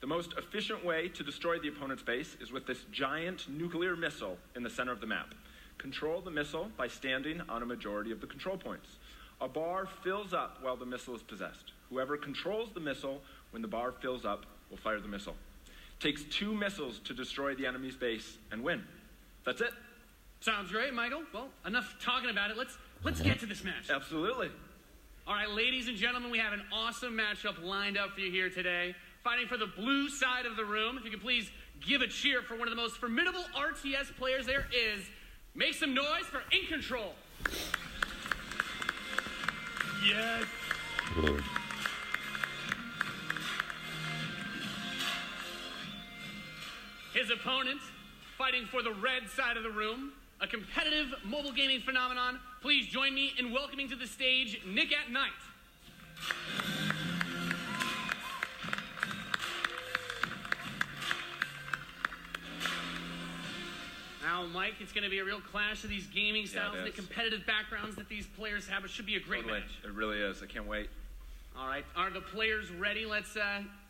The most efficient way to destroy the opponent's base is with this giant nuclear missile in the center of the map. Control the missile by standing on a majority of the control points. A bar fills up while the missile is possessed. Whoever controls the missile when the bar fills up will fire the missile. It takes 2 missiles to destroy the enemy's base and win. That's it. Sounds great, Michael. Well, enough talking about it. Let's get to this match. Absolutely. All right, ladies and gentlemen, we have an awesome matchup lined up for you here today. Fighting for the blue side of the room. If you could please give a cheer for one of the most formidable RTS players there is. Make some noise for In Control. Yes. His opponent, fighting for the red side of the room, a competitive mobile gaming phenomenon. Please join me in welcoming to the stage Nick at Night. Now, Mike, it's going to be a real clash of these gaming styles and the competitive backgrounds that these players have. It should be a great match. It really is. I can't wait. All right. Are the players ready? Let's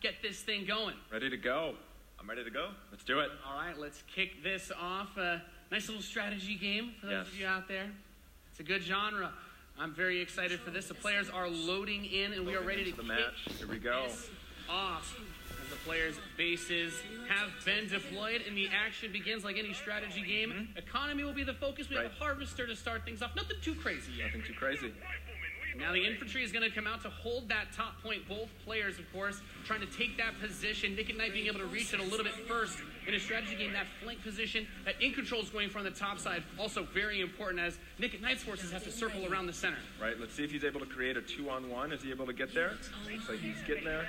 get this thing going. Ready to go. I'm ready to go. Let's do it. All right. Let's kick this off. Nice little strategy game for those of you out there. It's a good genre. I'm very excited for this. The players are loading in, and we are ready to the match. Here we go. Off. As The players' bases have been deployed, and the action begins like any strategy game. Economy will be the focus. We have a Harvester to start things off. Nothing too crazy yet. Nothing too crazy. Now the infantry is going to come out to hold that top point. Both players, of course, trying to take that position. Nick at Night being able to reach it a little bit first in a strategy game. That flank position that In Control is going for on the top side, also very important as Nick at Night's forces have to circle around the center. Right, let's see if he's able to create a 2-on-1. Is he able to get there? Looks like he's getting there.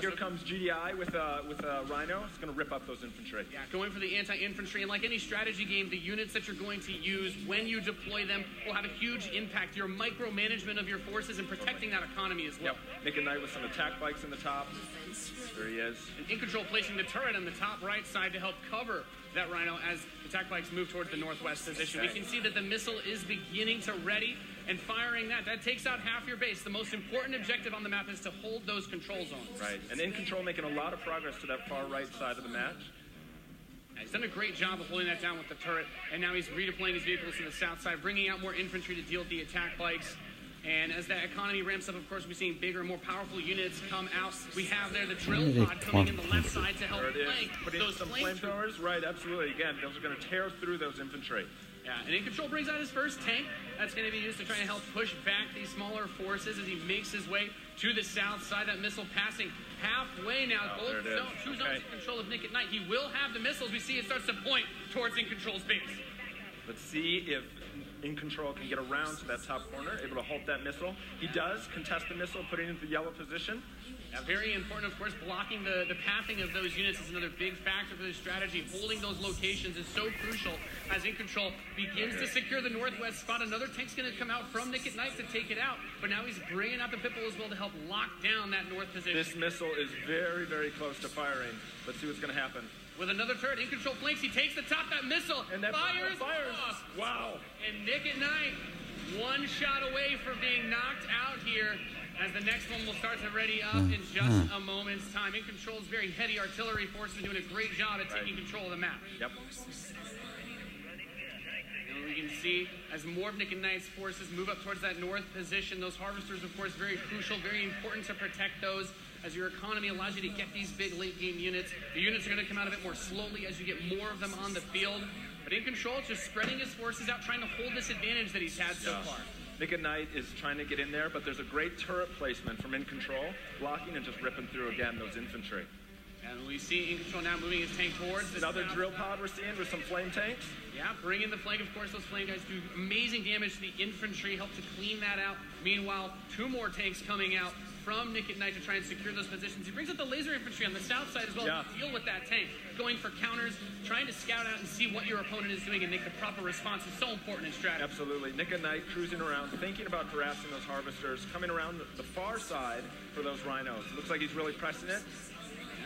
Here comes GDI with a Rhino. It's going to rip up those infantry. Yeah, going for the anti-infantry. And like any strategy game, the units that you're going to use when you deploy them will have a huge impact. Your micromanagement of your forces and protecting that economy as well. Yep. Nick and Knight with some attack bikes in the top. There he is. And In Control placing the turret on the top right side to help cover that Rhino as attack bikes move towards the northwest position. We can see that the missile is beginning to ready and firing that. That takes out half your base. The most important objective on the map is to hold those control zones. Right, and In Control making a lot of progress to that far right side of the match. He's done a great job of holding that down with the turret, and now he's redeploying his vehicles to the south side, bringing out more infantry to deal with the attack bikes. And as that economy ramps up, of course, we're seeing bigger and more powerful units come out. We have there the drill pod coming in the left side to help flank Putting those some flamethrowers. Right, absolutely. Again, those are going to tear through those infantry. Yeah, and In Control brings out his first tank. That's going to be used to try and help push back these smaller forces as he makes his way to the south side. That missile passing halfway now. Both two zones in control of Nick at Night. He will have the missiles. We see it starts to point towards In Control's base. Let's see if In Control can get around to that top corner, able to halt that missile. He does contest the missile, putting it into the yellow position. Yeah, very important, of course. Blocking the pathing of those units is another big factor for this strategy. Holding those locations is so crucial as In Control begins to secure the northwest spot. Another tank's going to come out from Nick at Night to take it out, but now he's bringing out the Pitbull as well to help lock down that north position. This missile is very, very close to firing. Let's see what's going to happen. With another turret, In Control flanks. He takes the top, that missile, and that fires. Off. Wow. And Nick at Night, one shot away from being knocked out here, as the next one will start to ready up in just a moment's time. In Control's very heavy artillery forces doing a great job at taking control of the map. Yep. And we can see as more of Nick and Knight's forces move up towards that north position, those harvesters, of course, very crucial, very important to protect those as your economy allows you to get these big late-game units. The units are going to come out a bit more slowly as you get more of them on the field. But In Control, just spreading his forces out, trying to hold this advantage that he's had so far. Nick at Night is trying to get in there, but there's a great turret placement from In Control, blocking and just ripping through again those infantry. And we see In Control now moving his tank towards this another drill pod we're seeing with some flame tanks. Yeah, bring in the flank. Of course, those flame guys do amazing damage to the infantry, help to clean that out. Meanwhile, two more tanks coming out from Nick at Night to try and secure those positions. He brings up the laser infantry on the south side as well to deal with that tank. Going for counters, trying to scout out and see what your opponent is doing and make the proper response is so important in strategy. Absolutely. Nick at Night cruising around, thinking about harassing those harvesters, coming around the far side for those rhinos. It looks like he's really pressing it.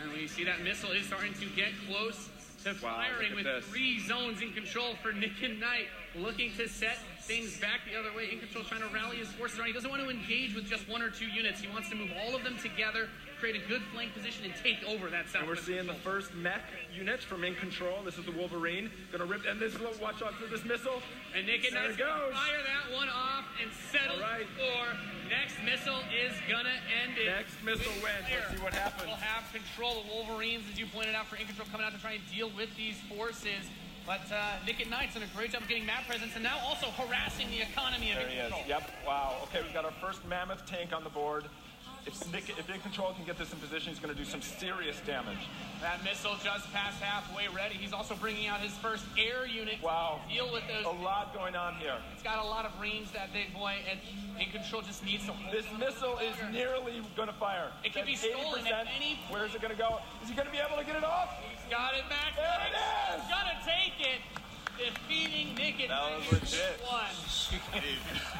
And we see that missile is starting to get close to firing with 3 zones in control for Nick and Night, looking to set things back the other way. In Control trying to rally his forces around. He doesn't want to engage with just 1 or 2 units. He wants to move all of them together, create a good flank position, and take over that south. And we're seeing the first mech units from In Control. This is the Wolverine. Gonna rip, and this will watch out for this missile. And Nick and Knight's gonna fire that one off and settle for next missile is gonna end it. Next missile wins. Let's see what happens. We'll have control. The Wolverines, as you pointed out, for In Control coming out to try and deal with these forces. But Nick at Night's done a great job of getting map presence and now also harassing the economy of In Control. Yep, wow. Okay, we've got our first mammoth tank on the board. If In Control can get this in position, he's going to do some serious damage. That missile just passed halfway ready. He's also bringing out his first air unit to deal with those. A lot going on here. It's got a lot of range, that big boy, and In Control just needs to hold this missile is nearly going to fire. It can be stolen at any point. Where is it going to go? Is he going to be able to get it off? He's got it back. There it is! He's going to take it. Defeating Nick at That was legit.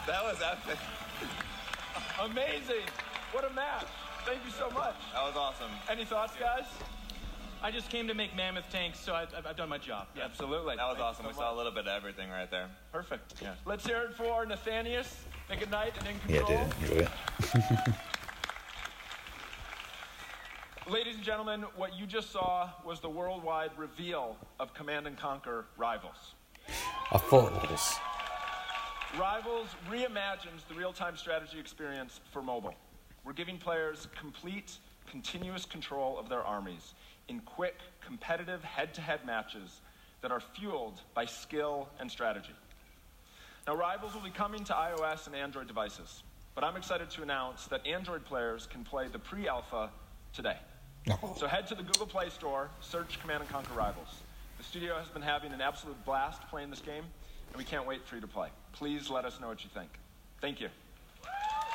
That was epic. Amazing. What a match. Thank you so much. That was awesome. Any thoughts, guys? I just came to make mammoth tanks, so I've done my job. Yeah, absolutely. That was awesome. We saw a little bit of everything right there. Perfect. Yeah. Let's hear it for Nathanius, Nick at Night, and In Control. Yeah, I did enjoy it. Ladies and gentlemen, what you just saw was the worldwide reveal of Command & Conquer Rivals. I thought it was. Rivals reimagines the real-time strategy experience for mobile. We're giving players complete continuous control of their armies in quick, competitive head-to-head matches that are fueled by skill and strategy. Now, Rivals will be coming to iOS and Android devices, but I'm excited to announce that Android players can play the pre-alpha today. So head to the Google Play Store, search Command & Conquer Rivals. The studio has been having an absolute blast playing this game, and we can't wait for you to play. Please let us know what you think. Thank you.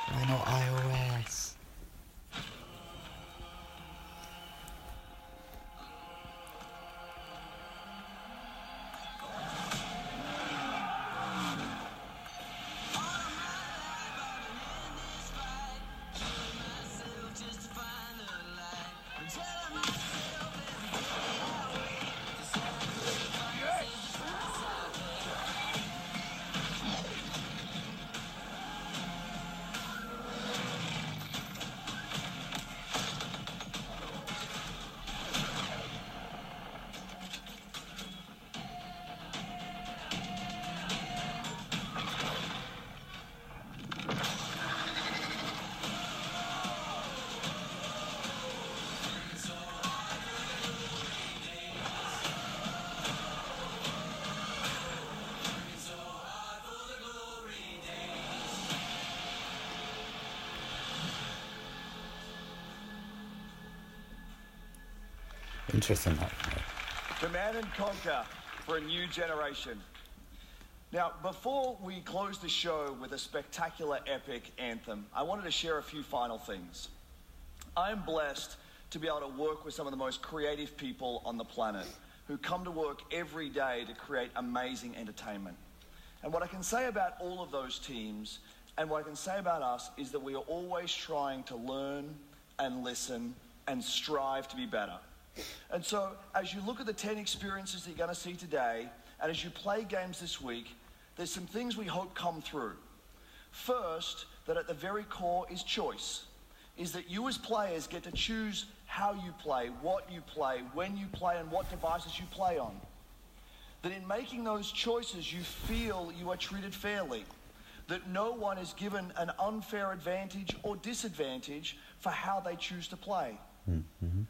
Why not iOS? Interesting. Command and Conquer for a new generation. Now, before we close the show with a spectacular epic anthem, I wanted to share a few final things. I'm blessed to be able to work with some of the most creative people on the planet who come to work every day to create amazing entertainment. And what I can say about all of those teams and what I can say about us is that we are always trying to learn and listen and strive to be better. And so, as you look at the 10 experiences that you're going to see today, and as you play games this week, there's some things we hope come through. First, that at the very core is choice. Is that you as players get to choose how you play, what you play, when you play, and what devices you play on. That in making those choices, you feel you are treated fairly. That no one is given an unfair advantage or disadvantage for how they choose to play. Mm-hmm.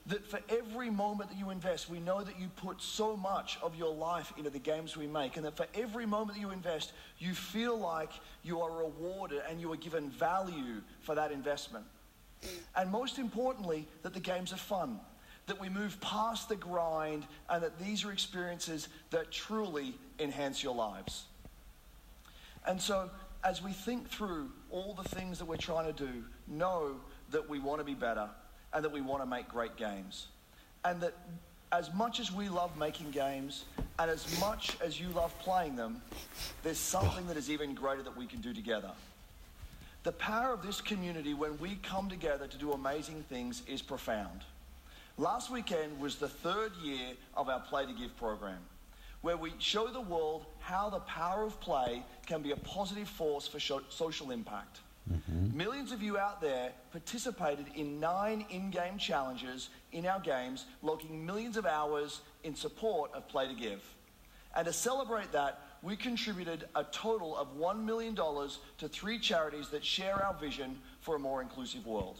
That for every moment that you invest, we know that you put so much of your life into the games we make, and that for every moment that you invest, you feel like you are rewarded and you are given value for that investment. And most importantly, that the games are fun, that we move past the grind, and that these are experiences that truly enhance your lives. And so, as we think through all the things that we're trying to do, know that we want to be better, and that we want to make great games. And that as much as we love making games, and as much as you love playing them, there's something that is even greater that we can do together. The power of this community when we come together to do amazing things is profound. Last weekend was the 3rd year of our Play to Give program, where we show the world how the power of play can be a positive force for social impact. Mm-hmm. Millions of you out there participated in 9 in-game challenges in our games, logging millions of hours in support of Play to Give. And to celebrate that, we contributed a total of $1 million to 3 charities that share our vision for a more inclusive world.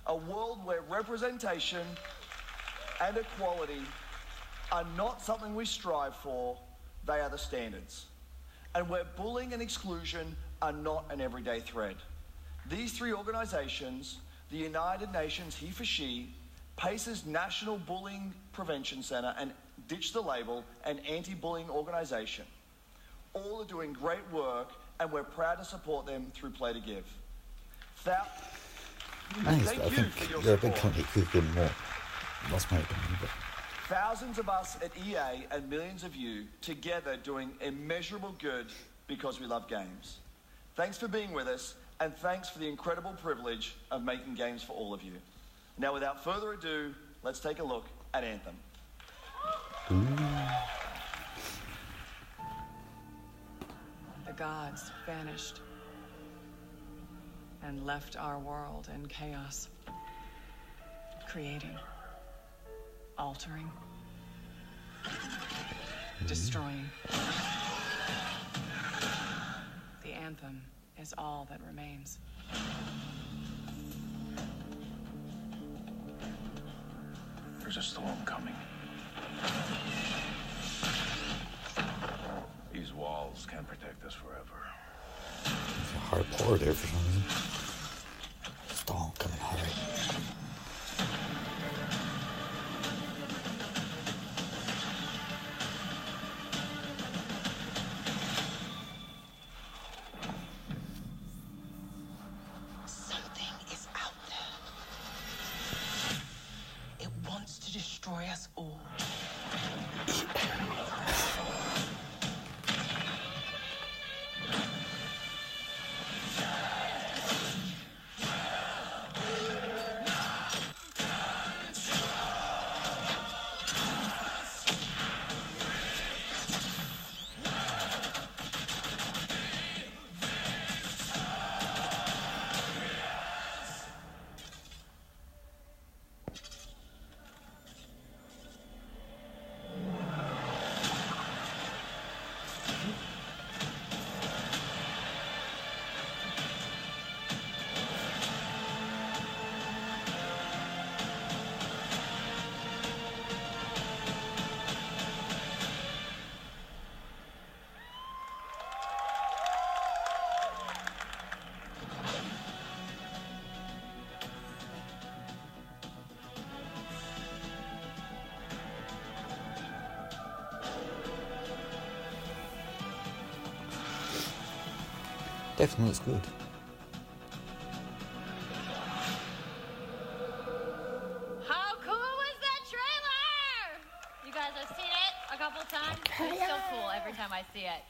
A world where representation and equality are not something we strive for, they are the standards. And where bullying and exclusion are not an everyday thread. These 3 organizations, the United Nations He for She, PACE's National Bullying Prevention Center, and Ditch the Label, an anti-bullying organization, all are doing great work, and we're proud to support them through Play to Give. Nice, but I think you're a big company, could have been more. That's my opinion, but... Thousands of us at EA and millions of you together doing immeasurable good because we love games. Thanks for being with us, and thanks for the incredible privilege of making games for all of you. Now, without further ado, let's take a look at Anthem. The gods vanished and left our world in chaos, creating, altering, destroying. The anthem is all that remains. There's a storm coming. These walls can't protect us forever. It's a hard pour there for some reason. Storm coming, alright. Something is out there. It wants to destroy us all. Definitely looks good. How cool was that trailer? You guys have seen it a couple times. It's so cool every time I see it.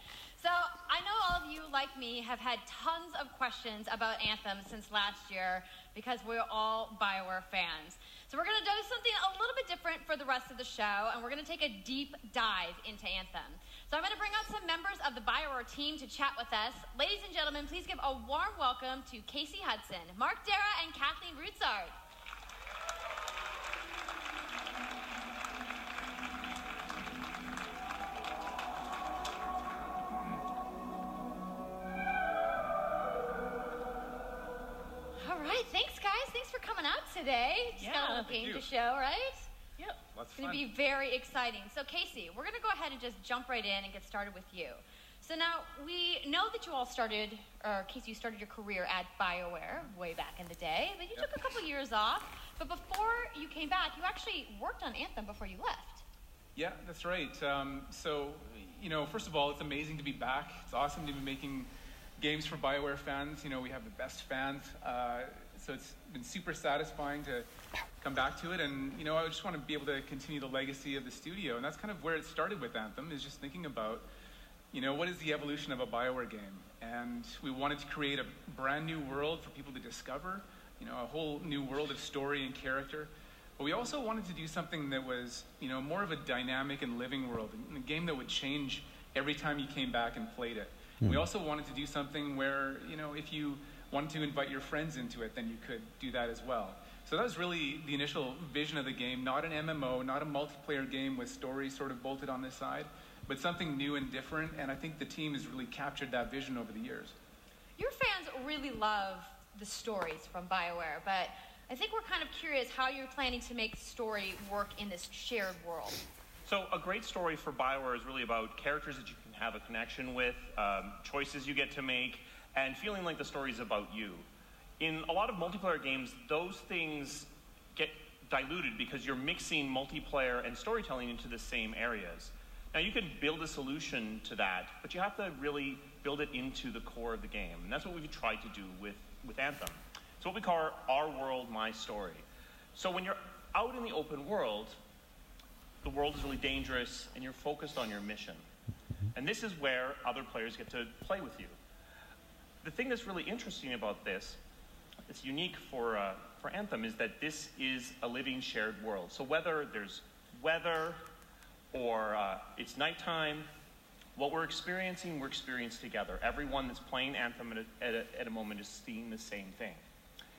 So I know all of you, like me, have had tons of questions about Anthem since last year because we're all BioWare fans. So we're going to do something a little bit different for the rest of the show, and we're going to take a deep dive into Anthem. So I'm going to bring up some members of the BioWare team to chat with us. Ladies and gentlemen, please give a warm welcome to Casey Hudson, Mark Dara, and Kathleen Routsard. All right, thanks guys. Thanks for coming out today. Just got a little game to show, right? Yep, lots It's going to be very exciting. So Casey, we're going to go ahead and just jump right in and get started with you. So now, we know that you all started, or Casey, you started your career at BioWare way back in the day, but you took a couple years off. But before you came back, you actually worked on Anthem before you left. Yeah, that's right. So, you know, first of all, it's amazing to be back. It's awesome to be making games for BioWare fans. You know, we have the best fans. So it's been super satisfying to come back to it. And, you know, I just want to be able to continue the legacy of the studio. And that's kind of where it started with Anthem, is just thinking about, you know, what is the evolution of a BioWare game? And we wanted to create a brand new world for people to discover, you know, a whole new world of story and character. But we also wanted to do something that was, you know, more of a dynamic and living world, a game that would change every time you came back and played it. We also wanted to do something where, you know, if you wanted to invite your friends into it, then you could do that as well. So that was really the initial vision of the game, not an MMO, not a multiplayer game with stories sort of bolted on this side, but something new and different, and I think the team has really captured that vision over the years. Your fans really love the stories from BioWare, but I think we're kind of curious how you're planning to make story work in this shared world. So a great story for BioWare is really about characters that you can have a connection with, choices you get to make, and feeling like the story is about you. In a lot of multiplayer games, those things get diluted because you're mixing multiplayer and storytelling into the same areas. Now, you can build a solution to that, but you have to really build it into the core of the game. And that's what we've tried to do with Anthem. It's what we call our world, my story. So when you're out in the open world, the world is really dangerous, and you're focused on your mission. And this is where other players get to play with you. The thing that's really interesting about this, that's unique for Anthem, is that this is a living shared world. So whether there's weather or it's nighttime, what we're experiencing together. Everyone that's playing Anthem at a moment is seeing the same thing.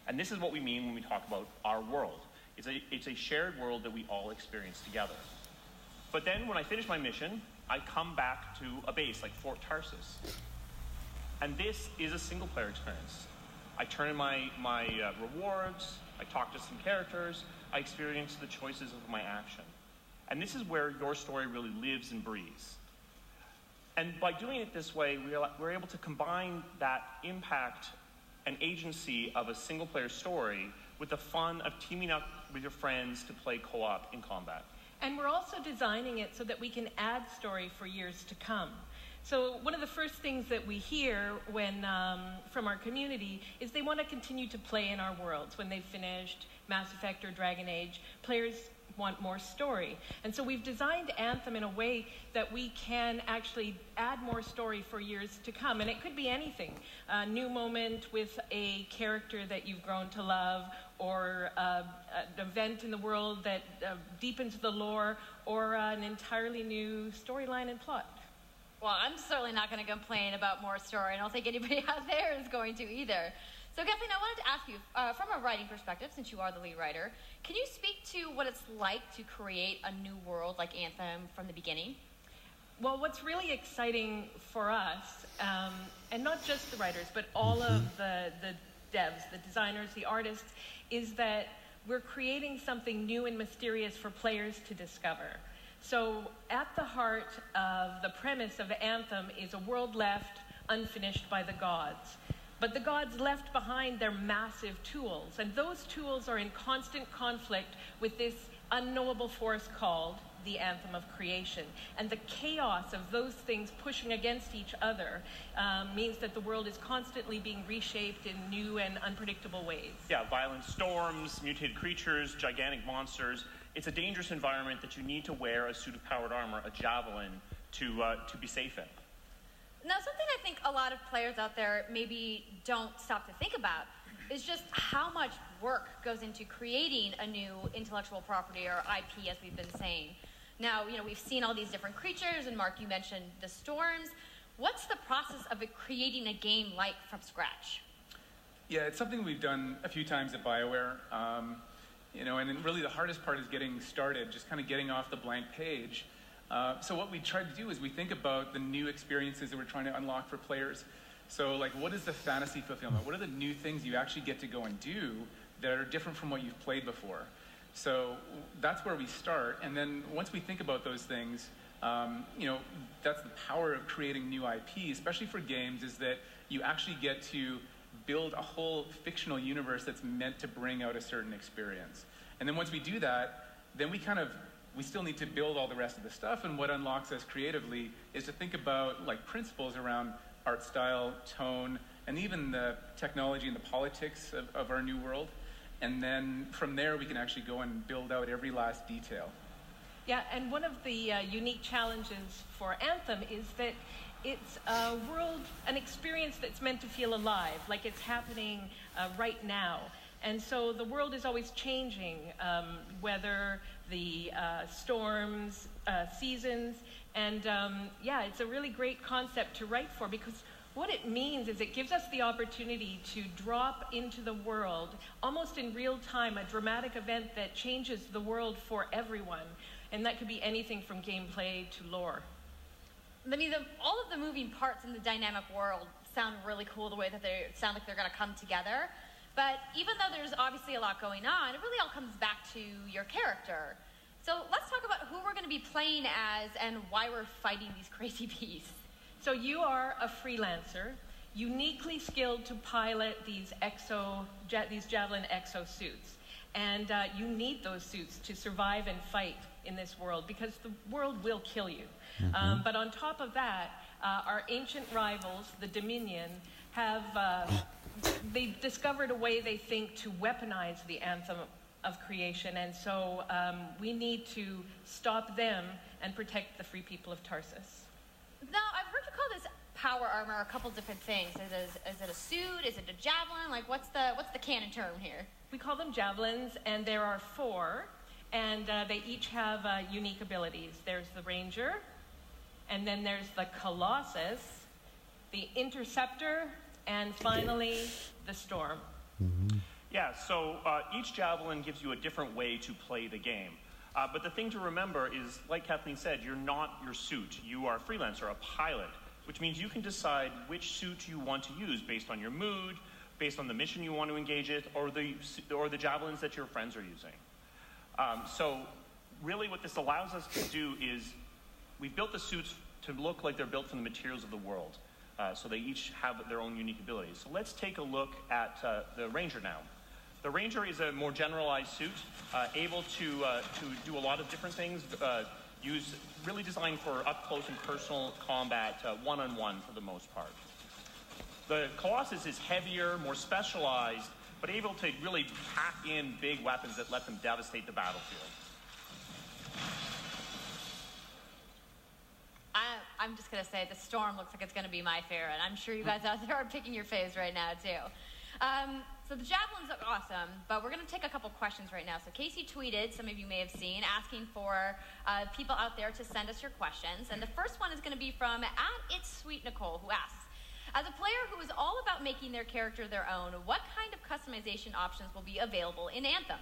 And this is what we mean when we talk about our world. It's a shared world that we all experience together. But then when I finish my mission, I come back to a base like Fort Tarsus. And this is a single player experience. I turn in my rewards, I talk to some characters, I experience the choices of my action. And this is where your story really lives and breathes. And by doing it this way, we're able to combine that impact and agency of a single-player story with the fun of teaming up with your friends to play co-op in combat. And we're also designing it so that we can add story for years to come. So one of the first things that we hear when from our community is they want to continue to play in our worlds. When they've finished Mass Effect or Dragon Age, players want more story. And so we've designed Anthem in a way that we can actually add more story for years to come. And it could be anything. A new moment with a character that you've grown to love, or an event in the world that deepens the lore, or an entirely new storyline and plot. Well, I'm certainly not going to complain about more story. I don't think anybody out there is going to either. So, Kathleen, I wanted to ask you, from a writing perspective, since you are the lead writer, can you speak to what it's like to create a new world like Anthem from the beginning? Well, what's really exciting for us, and not just the writers, but all of the devs, the designers, the artists, is that we're creating something new and mysterious for players to discover. So at the heart of the premise of Anthem is a world left unfinished by the gods. But the gods left behind their massive tools, and those tools are in constant conflict with this unknowable force called the Anthem of Creation. And the chaos of those things pushing against each other means that the world is constantly being reshaped in new and unpredictable ways. Yeah, violent storms, mutated creatures, gigantic monsters. It's a dangerous environment that you need to wear a suit of powered armor, a javelin, to be safe in. Now, something I think a lot of players out there maybe don't stop to think about is just how much work goes into creating a new intellectual property, or IP, as we've been saying. Now, we've seen all these different creatures, and Mark, you mentioned the storms. What's the process of creating a game like from scratch? Yeah, it's something we've done a few times at BioWare. And then really the hardest part is getting started, just kind of getting off the blank page. So what we try to do is we think about the new experiences that we're trying to unlock for players. So like, what is the fantasy fulfillment? What are the new things you actually get to go and do that are different from what you've played before? So that's where we start. And then once we think about those things, that's the power of creating new IP, especially for games, is that you actually get to build a whole fictional universe that's meant to bring out a certain experience. And then once we do that, then we still need to build all the rest of the stuff, and what unlocks us creatively is to think about like principles around art style, tone, and even the technology and the politics of our new world. And then from there, we can actually go and build out every last detail. Yeah, and one of the unique challenges for Anthem is that it's a world, an experience that's meant to feel alive, like it's happening right now. And so the world is always changing, whether the storms, seasons, and it's a really great concept to write for, because what it means is it gives us the opportunity to drop into the world, almost in real time, a dramatic event that changes the world for everyone. And that could be anything from gameplay to lore. I mean, all of the moving parts in the dynamic world sound really cool, the way that they sound like they're going to come together. But even though there's obviously a lot going on, it really all comes back to your character. So let's talk about who we're going to be playing as and why we're fighting these crazy beasts. So you are a freelancer, uniquely skilled to pilot these Javelin exosuits. And you need those suits to survive and fight in this world, because the world will kill you. But on top of that, our ancient rivals, the Dominion, they've discovered a way, they think, to weaponize the Anthem of Creation. And so we need to stop them and protect the free people of Tarsus. Now, I've heard you call this power armor a couple different things. Is it a suit? Is it a javelin? Like, what's the canon term here? We call them javelins, and there are 4, and they each have unique abilities. There's the Ranger, and then there's the Colossus, the Interceptor, and finally, the Storm. Yeah, so each javelin gives you a different way to play the game. But the thing to remember is, like Kathleen said, you're not your suit. You are a freelancer, a pilot, which means you can decide which suit you want to use based on your mood, based on the mission you want to engage in, or the javelins that your friends are using. So really what this allows us to do is we've built the suits to look like they're built from the materials of the world. So they each have their own unique abilities. So let's take a look at the Ranger now. The Ranger is a more generalized suit, able to do a lot of different things, really designed for up-close and personal combat, one-on-one for the most part. The Colossus is heavier, more specialized, but able to really pack in big weapons that let them devastate the battlefield. I'm just going to say the Storm looks like it's going to be my favorite. I'm sure you guys out there are picking your faves right now, too. So the javelins look awesome, but we're going to take a couple questions right now. So Casey tweeted, some of you may have seen, asking for people out there to send us your questions. And the first one is going to be from @It'sSweetNicole, who asks, as a player who is all about making their character their own, what kind of customization options will be available in Anthem?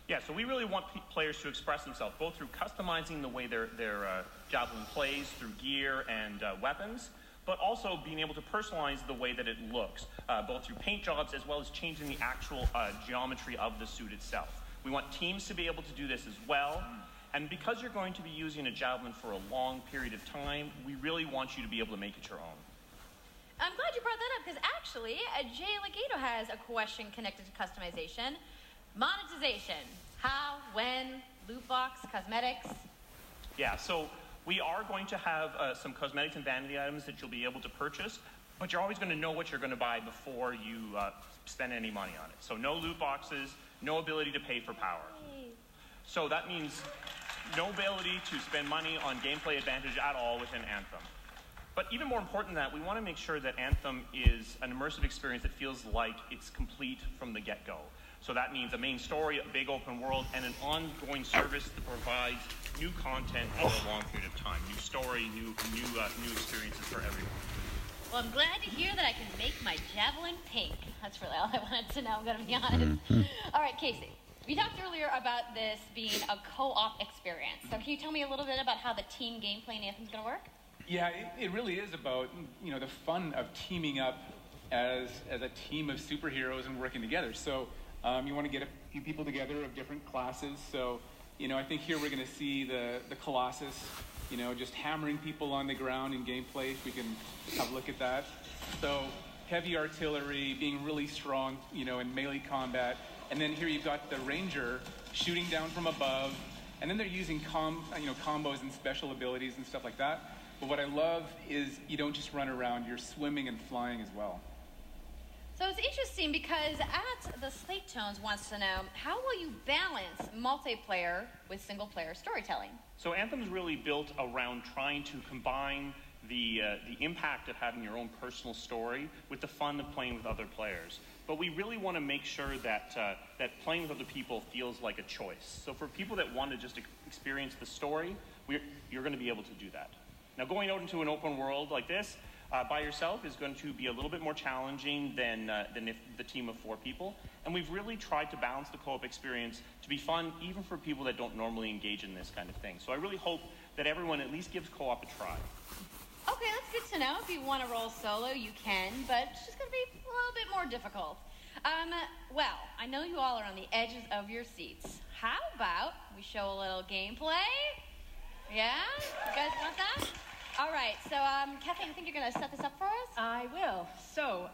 Yeah, so we really want players to express themselves, both through customizing the way their javelin plays, through gear and weapons, but also being able to personalize the way that it looks, both through paint jobs as well as changing the actual geometry of the suit itself. We want teams to be able to do this as well, and because you're going to be using a javelin for a long period of time, we really want you to be able to make it your own. I'm glad you brought that up, because actually, Jay Legato has a question connected to customization. Monetization. How, when, loot box, cosmetics? Yeah, so we are going to have some cosmetics and vanity items that you'll be able to purchase, but you're always going to know what you're going to buy before you spend any money on it. So no loot boxes, no ability to pay for power. So that means no ability to spend money on gameplay advantage at all within Anthem. But even more important than that, we want to make sure that Anthem is an immersive experience that feels like it's complete from the get-go. So that means a main story, a big open world, and an ongoing service that provides new content over a long period of time. New story, new experiences for everyone. Well, I'm glad to hear that I can make my javelin pink. That's really all I wanted to know, I'm going to be honest. All right, Casey, you talked earlier about this being a co-op experience. So can you tell me a little bit about how the team gameplay in Anthem is going to work? Yeah, it really is about, the fun of teaming up as a team of superheroes and working together. So you want to get a few people together of different classes. So, I think here we're going to see the Colossus, just hammering people on the ground in gameplay. If we can have a look at that. So heavy artillery, being really strong, in melee combat. And then here you've got the Ranger shooting down from above. And then they're using combos and special abilities and stuff like that. But what I love is you don't just run around, you're swimming and flying as well. So it's interesting because the Slate Tones wants to know, how will you balance multiplayer with single-player storytelling? So Anthem's really built around trying to combine the impact of having your own personal story with the fun of playing with other players. But we really want to make sure that playing with other people feels like a choice. So for people that want to just experience the story, you're going to be able to do that. Now, going out into an open world like this by yourself is going to be a little bit more challenging than if the team of 4 people. And we've really tried to balance the co-op experience to be fun, even for people that don't normally engage in this kind of thing. So I really hope that everyone at least gives co-op a try. Okay, that's good to know. If you want to roll solo, you can, but it's just going to be a little bit more difficult. Well, I know you all are on the edges of your seats. How about we show a little gameplay? Yeah? You guys want that? All right, so, Kathleen, I think you're going to set this up for us? I will. So,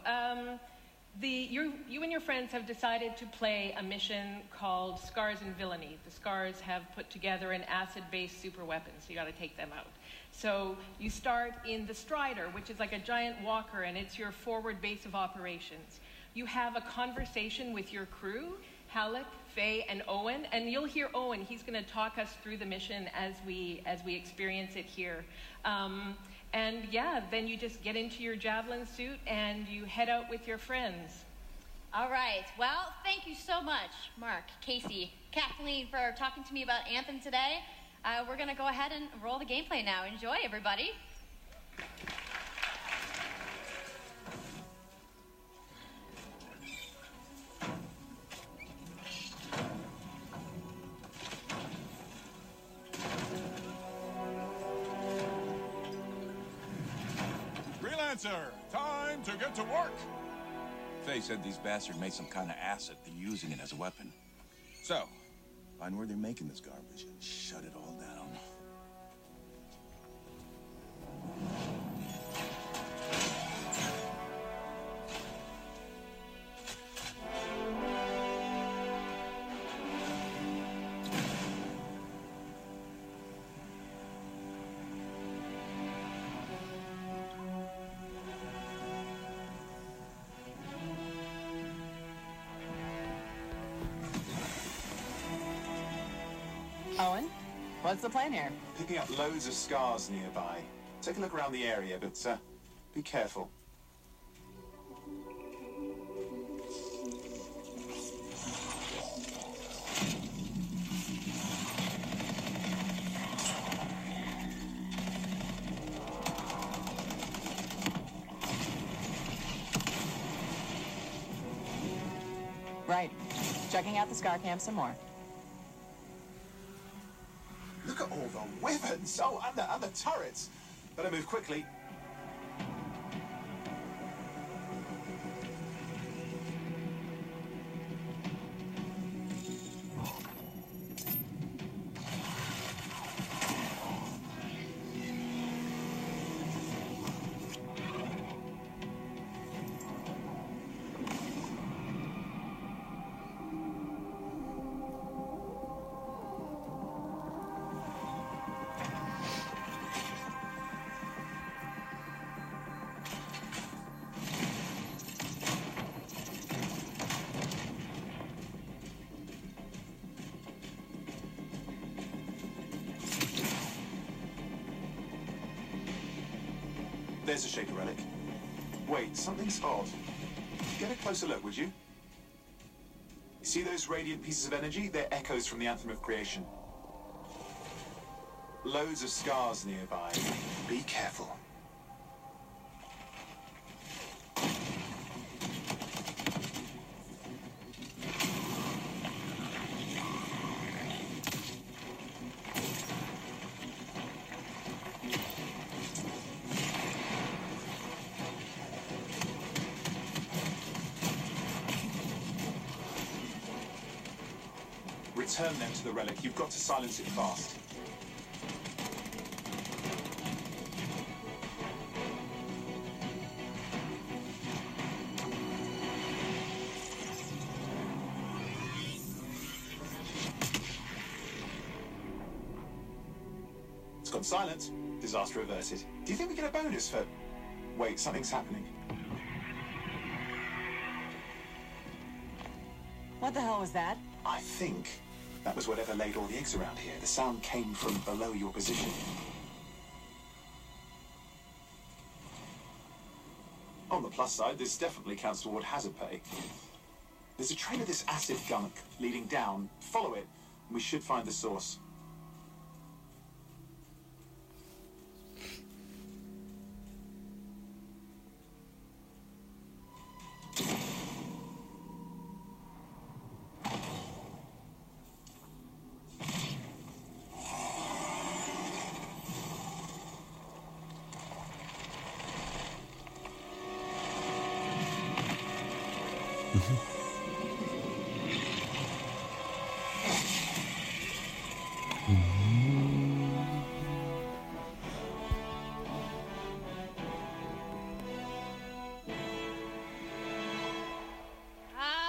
you and your friends have decided to play a mission called Scars and Villainy. The Scars have put together an acid-based super weapon, so you got to take them out. So you start in the Strider, which is like a giant walker, and it's your forward base of operations. You have a conversation with your crew, Halleck, Faye, and Owen, and you'll hear Owen. He's going to talk us through the mission as we experience it here. And yeah, then you just get into your javelin suit and you head out with your friends. All right. Well, thank you so much, Mark, Casey, Kathleen, for talking to me about Anthem today. We're going to go ahead and roll the gameplay now. Enjoy, everybody. Freelancer, time to get to work. Faye said these bastards made some kind of acid. They're using it as a weapon. So, Find where they're making this garbage and shut it all down. Owen, what's the plan here? Picking up loads of scars nearby. Take a look around the area, but be careful. Right. Checking out the scar cam some more. Look at all the weapons! Oh, and the turrets! Better move quickly. There's a shaker relic. Wait, something's odd. Get a closer look, would you? See those radiant pieces of energy? They're echoes from the Anthem of Creation. Loads of scars nearby. Be careful. Return them to the relic. You've got to silence it fast. It's gone silent. Disaster averted. Do you think we get a bonus for... Wait, something's happening. What the hell was that? I think that was whatever laid all the eggs around here. The sound came from below your position. On the plus side, this definitely counts toward hazard pay. There's a trail of this acid gunk leading down. Follow it, and we should find the source.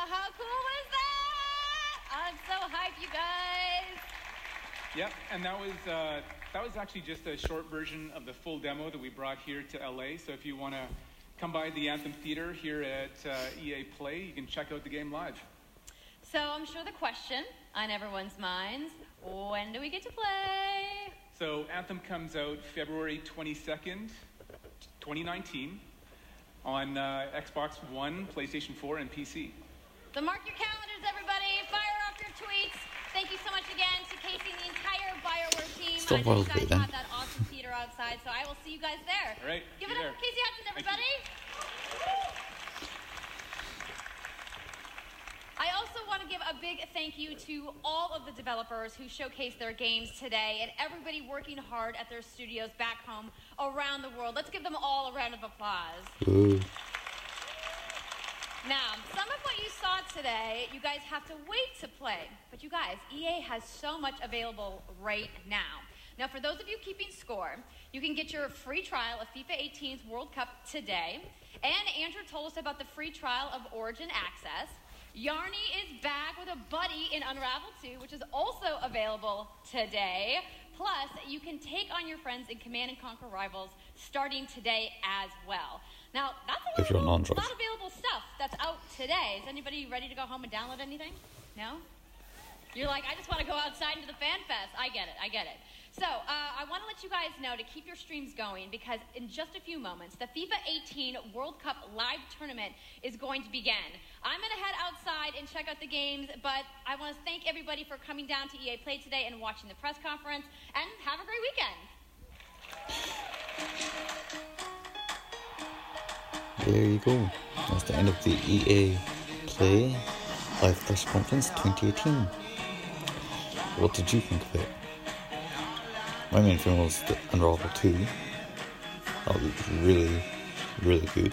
How cool was that? I'm so hyped, you guys. Yep, and that was actually just a short version of the full demo that we brought here to LA. So if you want to come by the Anthem Theater here at EA Play, you can check out the game live. So I'm sure the question on everyone's minds, when do we get to play? So Anthem comes out February 22nd, 2019 on Xbox One, PlayStation 4, and PC. So mark your calendars, everybody. Fire off your tweets. Thank you so much again to Casey and the entire BioWare team. Still I know you follows guys me then. have that awesome theater outside, so I will see you guys there. All right. Give see it you up there. for Casey Hudson, everybody. I also want to give a big thank you to all of the developers who showcased their games today and everybody working hard at their studios back home around the world. Let's give them all a round of applause. Ooh. Now, some of what you saw today, you guys have to wait to play. But you guys, EA has so much available right now. Now, for those of you keeping score, you can get your free trial of FIFA 18's World Cup today. And Andrew told us about the free trial of Origin Access. Yarny is back with a buddy in Unravel 2, which is also available today. Plus, you can take on your friends in Command & Conquer Rivals starting today as well. Now, that's a lot of available stuff that's out today. Is anybody ready to go home and download anything? No? You're like, I just want to go outside into the fan fest. I get it. So, I want to let you guys know to keep your streams going because in just a few moments, the FIFA 18 World Cup live tournament is going to begin. I'm going to head outside and check out the games, but I want to thank everybody for coming down to EA Play today and watching the press conference, and have a great weekend. There you go. That's the end of the EA Play live press conference 2018. What did you think of it? My main film was the Unravel 2. That was really, really good.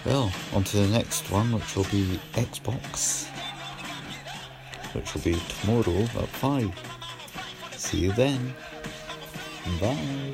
Well, on to the next one, which will be Xbox, which will be tomorrow at 5. See you then. Bye.